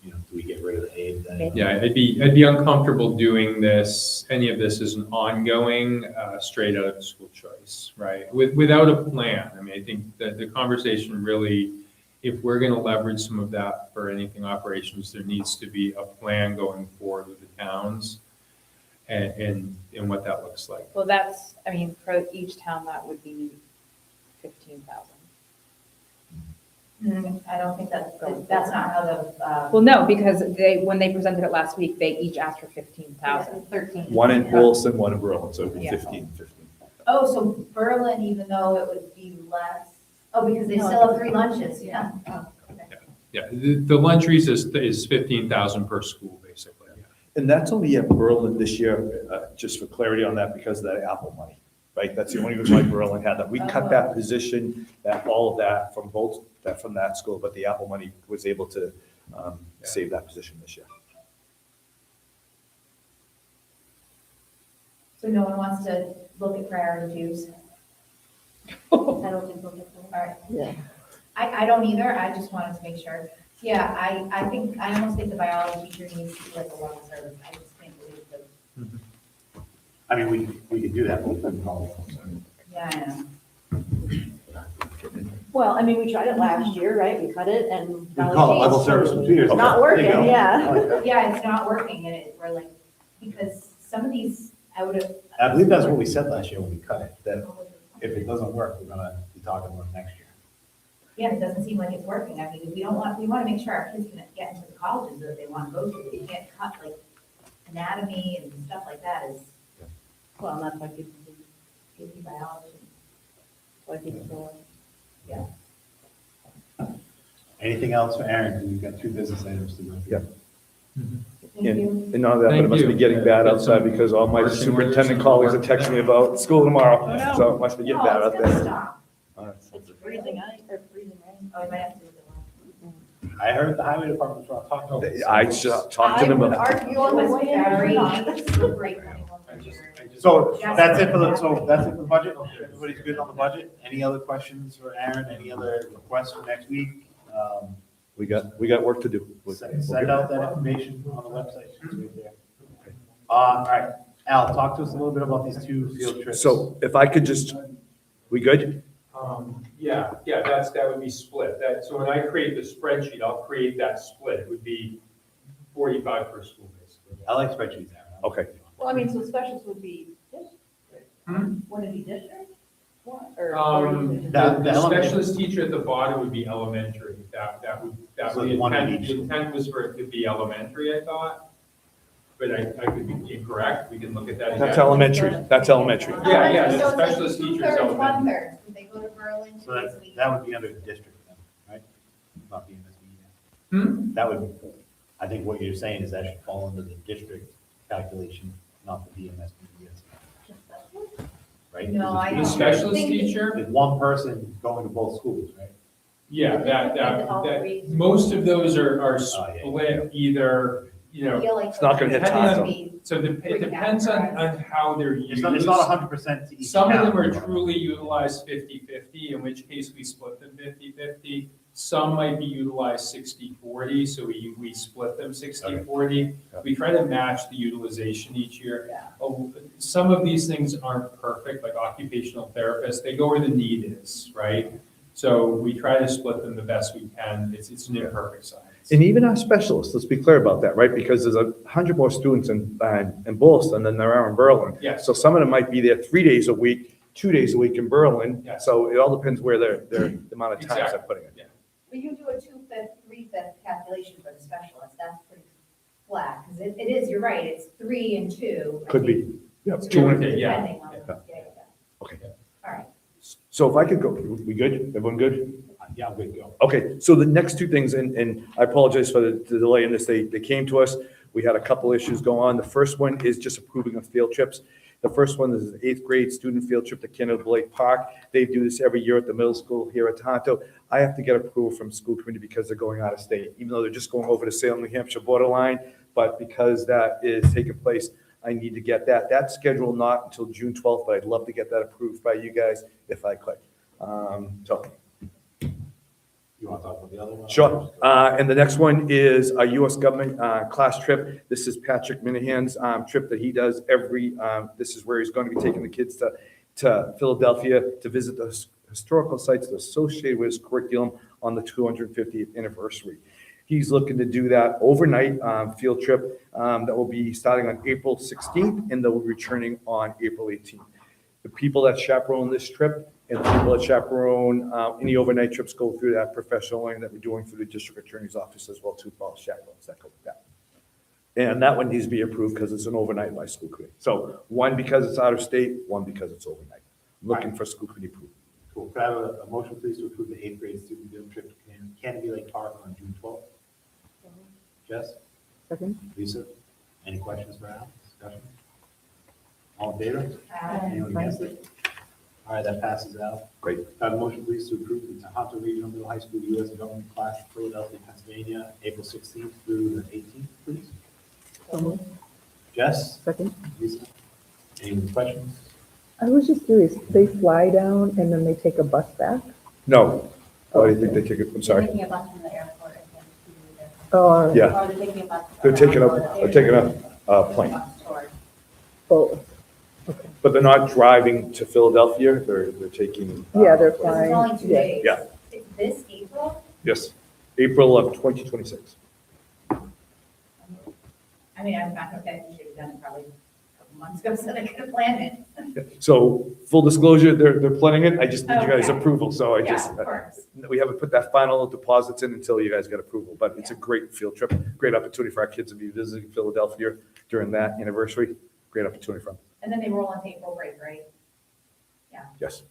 S3: You know, do we get rid of the aid then?
S4: Yeah, I'd be uncomfortable doing this, any of this as an ongoing, straight out of school choice, right? Without a plan. I mean, I think that the conversation really, if we're gonna leverage some of that for anything operations, there needs to be a plan going forward with the towns and what that looks like.
S5: Well, that's, I mean, for each town, that would be 15,000.
S6: I don't think that's not how the,
S5: Well, no, because when they presented it last week, they each asked for 15,000.
S6: 13.
S1: One in Boylston, one in Berlin, so it'd be
S5: Yeah.
S1: 15.
S6: Oh, so Berlin, even though it would be less, oh, because they still have 3 lunches, yeah. Oh, okay.
S4: Yeah, the lunch recess is 15,000 per school, basically.
S1: And that's only at Berlin this year, just for clarity on that, because of that Apple money, right? That's the only reason why Berlin had that. We cut that position, all of that from that school, but the Apple money was able to save that position this year.
S6: So no one wants to look at priority twos?
S7: I don't think we'll get
S6: All
S7: there.
S6: right.
S9: Yeah.
S6: I don't either, I just wanted to make sure. Yeah, I almost think the biology teacher needs to be like a level service, I just can't believe that.
S3: I mean, we could do that, but we couldn't call it.
S6: Yeah, I know.
S10: Well, I mean, we tried it last year, right? We cut it and.
S3: We call it level service for 2 years.
S10: It's not
S3: Okay, there you
S10: working,
S3: go.
S10: yeah.
S3: I like that.
S6: Yeah, it's not working, and we're like, because some of these, I would have.
S3: I believe that's what we said last year when we cut it, that if it doesn't work, we're gonna be talking about it next year.
S6: Yeah, it doesn't seem like it's working. I mean, we want to make sure our kids can get into the colleges that they want to go to. We can't cut like anatomy and stuff like that is
S10: Well, that's why people do,
S6: give you biology.
S10: why people do it.
S3: Anything else for Aaron? 'Cause we've got 2 business items to go through.
S1: Yeah.
S6: Thank you.
S1: And none of that, but it
S4: Thank
S1: must be
S4: you.
S1: getting bad outside because all my
S4: Marching
S1: superintendent
S4: orders.
S1: colleagues are texting me about school tomorrow.
S6: Oh, no.
S1: So it must be getting bad
S6: No,
S1: out
S6: it's gonna
S1: there.
S6: stop.
S1: All right.
S10: It's freezing, or freezing rain.
S6: Oh, we might have to do it.
S3: I heard the highway department's gonna talk to us.
S1: I talked to them
S10: I would
S1: about,
S10: argue on the way in,
S6: Very,
S10: not.
S6: it's so great when you want
S4: I
S6: to
S4: just-
S6: hear.
S4: I just-
S3: So that's it for the budget? Everybody's good on the budget? Any other questions for Aaron? Any other requests for next week?
S1: we got work to do.
S3: Send out that information on the website. It's right there. All right, Al, talk to us a little bit about these 2 field trips.
S1: So if I could just, we good?
S4: Yeah, that would be split. So when I create the spreadsheet, I'll create that split. It would be 45 per school, basically.
S3: I like spreadsheets, Aaron.
S1: Okay.
S10: Well, I mean, so specials would be district.
S4: Hmm?
S10: Would it be district? Or?
S3: That-
S4: The
S3: the element-
S4: specialist teacher at the bottom would be elementary. That would,
S3: So
S4: the
S3: one in
S4: intent,
S3: each.
S4: the intent was for it to be elementary, I thought. But I could be incorrect. We can look at that again.
S1: That's elementary. That's elementary.
S4: Yeah, the
S6: So it's like
S4: specialist teachers
S6: 2/3,
S4: element.
S6: 1/3. When they go to Berlin,
S3: So that would be under district then, right? Not the MSBE.
S4: Hmm?
S3: That would, I think what you're saying is that should fall under the district calculation, not the BMSBE. Right?
S6: No, I
S4: The
S6: don't.
S4: specialist
S6: think-
S4: teacher,
S3: There's one person going to both schools, right?
S4: yeah, most of those are split either, you know,
S6: feel like
S1: It's not gonna hit
S6: depending on
S1: Taco.
S6: the-
S4: so it depends on how they're used.
S3: It's not 100% to each
S4: Some of them
S3: town.
S4: are truly utilized 50/50, in which case we split them 50/50. Some might be utilized 60/40, so we split them 60/40. We try to match the utilization each year. Some of these things aren't perfect, like occupational therapists, they go where the need is, right? So we try to split them the best we can. It's an imperfect science.
S1: And even our specialists, let's be clear about that, right? Because there's 100 more students in Boylston than there are in Berlin.
S4: Yes.
S1: So some of them might be there 3 days a week, 2 days a week in Berlin.
S4: Yes.
S1: So it all depends where the amount of time they're
S4: Exactly.
S1: putting in.
S6: But you do a 2/5, 3/5 calculation for the specialist, that's pretty, flat, because it is, you're right, it's 3 and 2. I
S1: Could
S6: think,
S1: be. Yep.
S4: Two
S1: Two
S4: and
S1: and-
S4: two. Yeah.
S6: Depending on, yeah.
S1: Okay.
S6: All right.
S1: So if I could go, we good? Everyone good?
S3: Yeah, I'm good to go.
S1: Okay, so the next two things, and I apologize for the delay in this, they came to us, we had a couple issues go on. The first one is just approving of field trips. The first one is an 8th grade student field trip to Canada Lake Park. They do this every year at the middle school here at Tohoto. I have to get approval from school committee because they're going out of state, even though they're just going over the Salem, New Hampshire borderline. But because that is taking place, I need to get that. That's scheduled not until June 12th, but I'd love to get that approved by you guys if I could. So.
S3: You want to talk about the other one?
S1: Sure. And the next one is a U.S. government class trip. This is Patrick Minahan's trip that he does every, this is where he's going to be taking the kids to Philadelphia to visit the historical sites associated with his curriculum on the 250th anniversary. He's looking to do that overnight field trip that will be starting on April 16th, and they'll be returning on April 18th. The people that chaperone this trip and the people that chaperone any overnight trips go through that professional learning that we're doing through the district attorney's office as well too, for all chaperones that go with that. And that one needs to be approved because it's an overnight by school committee. So one because it's out of state, one because it's overnight. Looking for school committee approval.
S3: Cool. Could I have a motion, please, to approve the 8th grade student field trip to Canopy Lake Park on June 12th? Jess?
S9: Second?
S3: Lisa? Any questions for Al? Discussion? All in favor?
S6: Uh,
S3: Anyone against it? All right, that passes out.
S1: Great.
S3: Could I have a motion, please, to approve the Tohoto Regional Middle High School U.S. Government class to Philadelphia, Pennsylvania, April 16th through the 18th, please?
S9: So moved.
S3: Jess?
S9: Second?
S3: Lisa? Any questions?
S9: I was just curious, they fly down and then they take a bus back?
S1: No. Why do you think they take it? I'm
S7: They're
S1: sorry.
S7: taking a bus from the airport, I think, to the.
S9: Oh, all right.
S1: Yeah.
S7: Or they're taking a bus.
S1: They're taking a,
S7: or
S1: they're taking a plane.
S7: bus toward-
S9: Both.
S1: But they're not driving to Philadelphia, they're taking.
S9: Yeah, they're
S6: This
S9: flying.
S6: is only 2
S9: Yeah.
S6: days.
S1: Yeah.
S6: This April?
S1: Yes, April of 2026.
S6: I mean, I'm not, okay, we should have done it probably a couple months ago, so they could have planned it.
S1: So full disclosure, they're planning it, I just need you guys'
S6: Okay.
S1: approval, so I
S6: Yeah,
S1: just,
S6: of course.
S1: we haven't put that final deposits in until you guys get approval, but it's a great field trip, great opportunity for our kids to be visiting Philadelphia during that anniversary, great opportunity for them,
S6: And then they roll into April break, right?
S1: yes.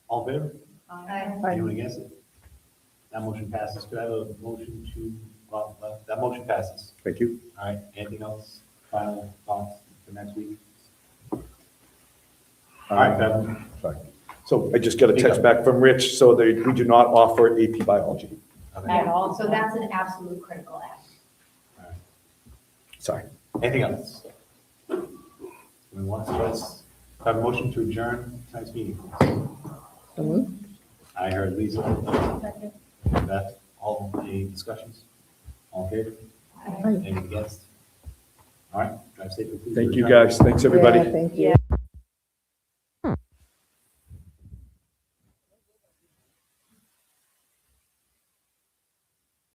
S3: All in favor?
S6: Aye.
S9: Aye.
S3: Anyone against it? That motion passes. Could I have a motion to, well, that motion passes.
S1: Thank you.
S3: All right, anything else? Final thoughts for next week? All right, Kevin.
S1: Sorry. So I just got a text back from Rich, so we do not offer AP biology,
S6: At all, so that's an absolute critical act.
S1: sorry.
S3: Anything else? We want to, have a motion to adjourn tonight's meeting.
S9: So moved.
S3: I heard Lisa. Beth, all the discussions? All in favor?
S9: Aye.
S3: Anyone against? All right, drive safely, please.
S1: Thank you, guys, thanks, everybody.
S9: Yeah, thank you.
S10: Yeah.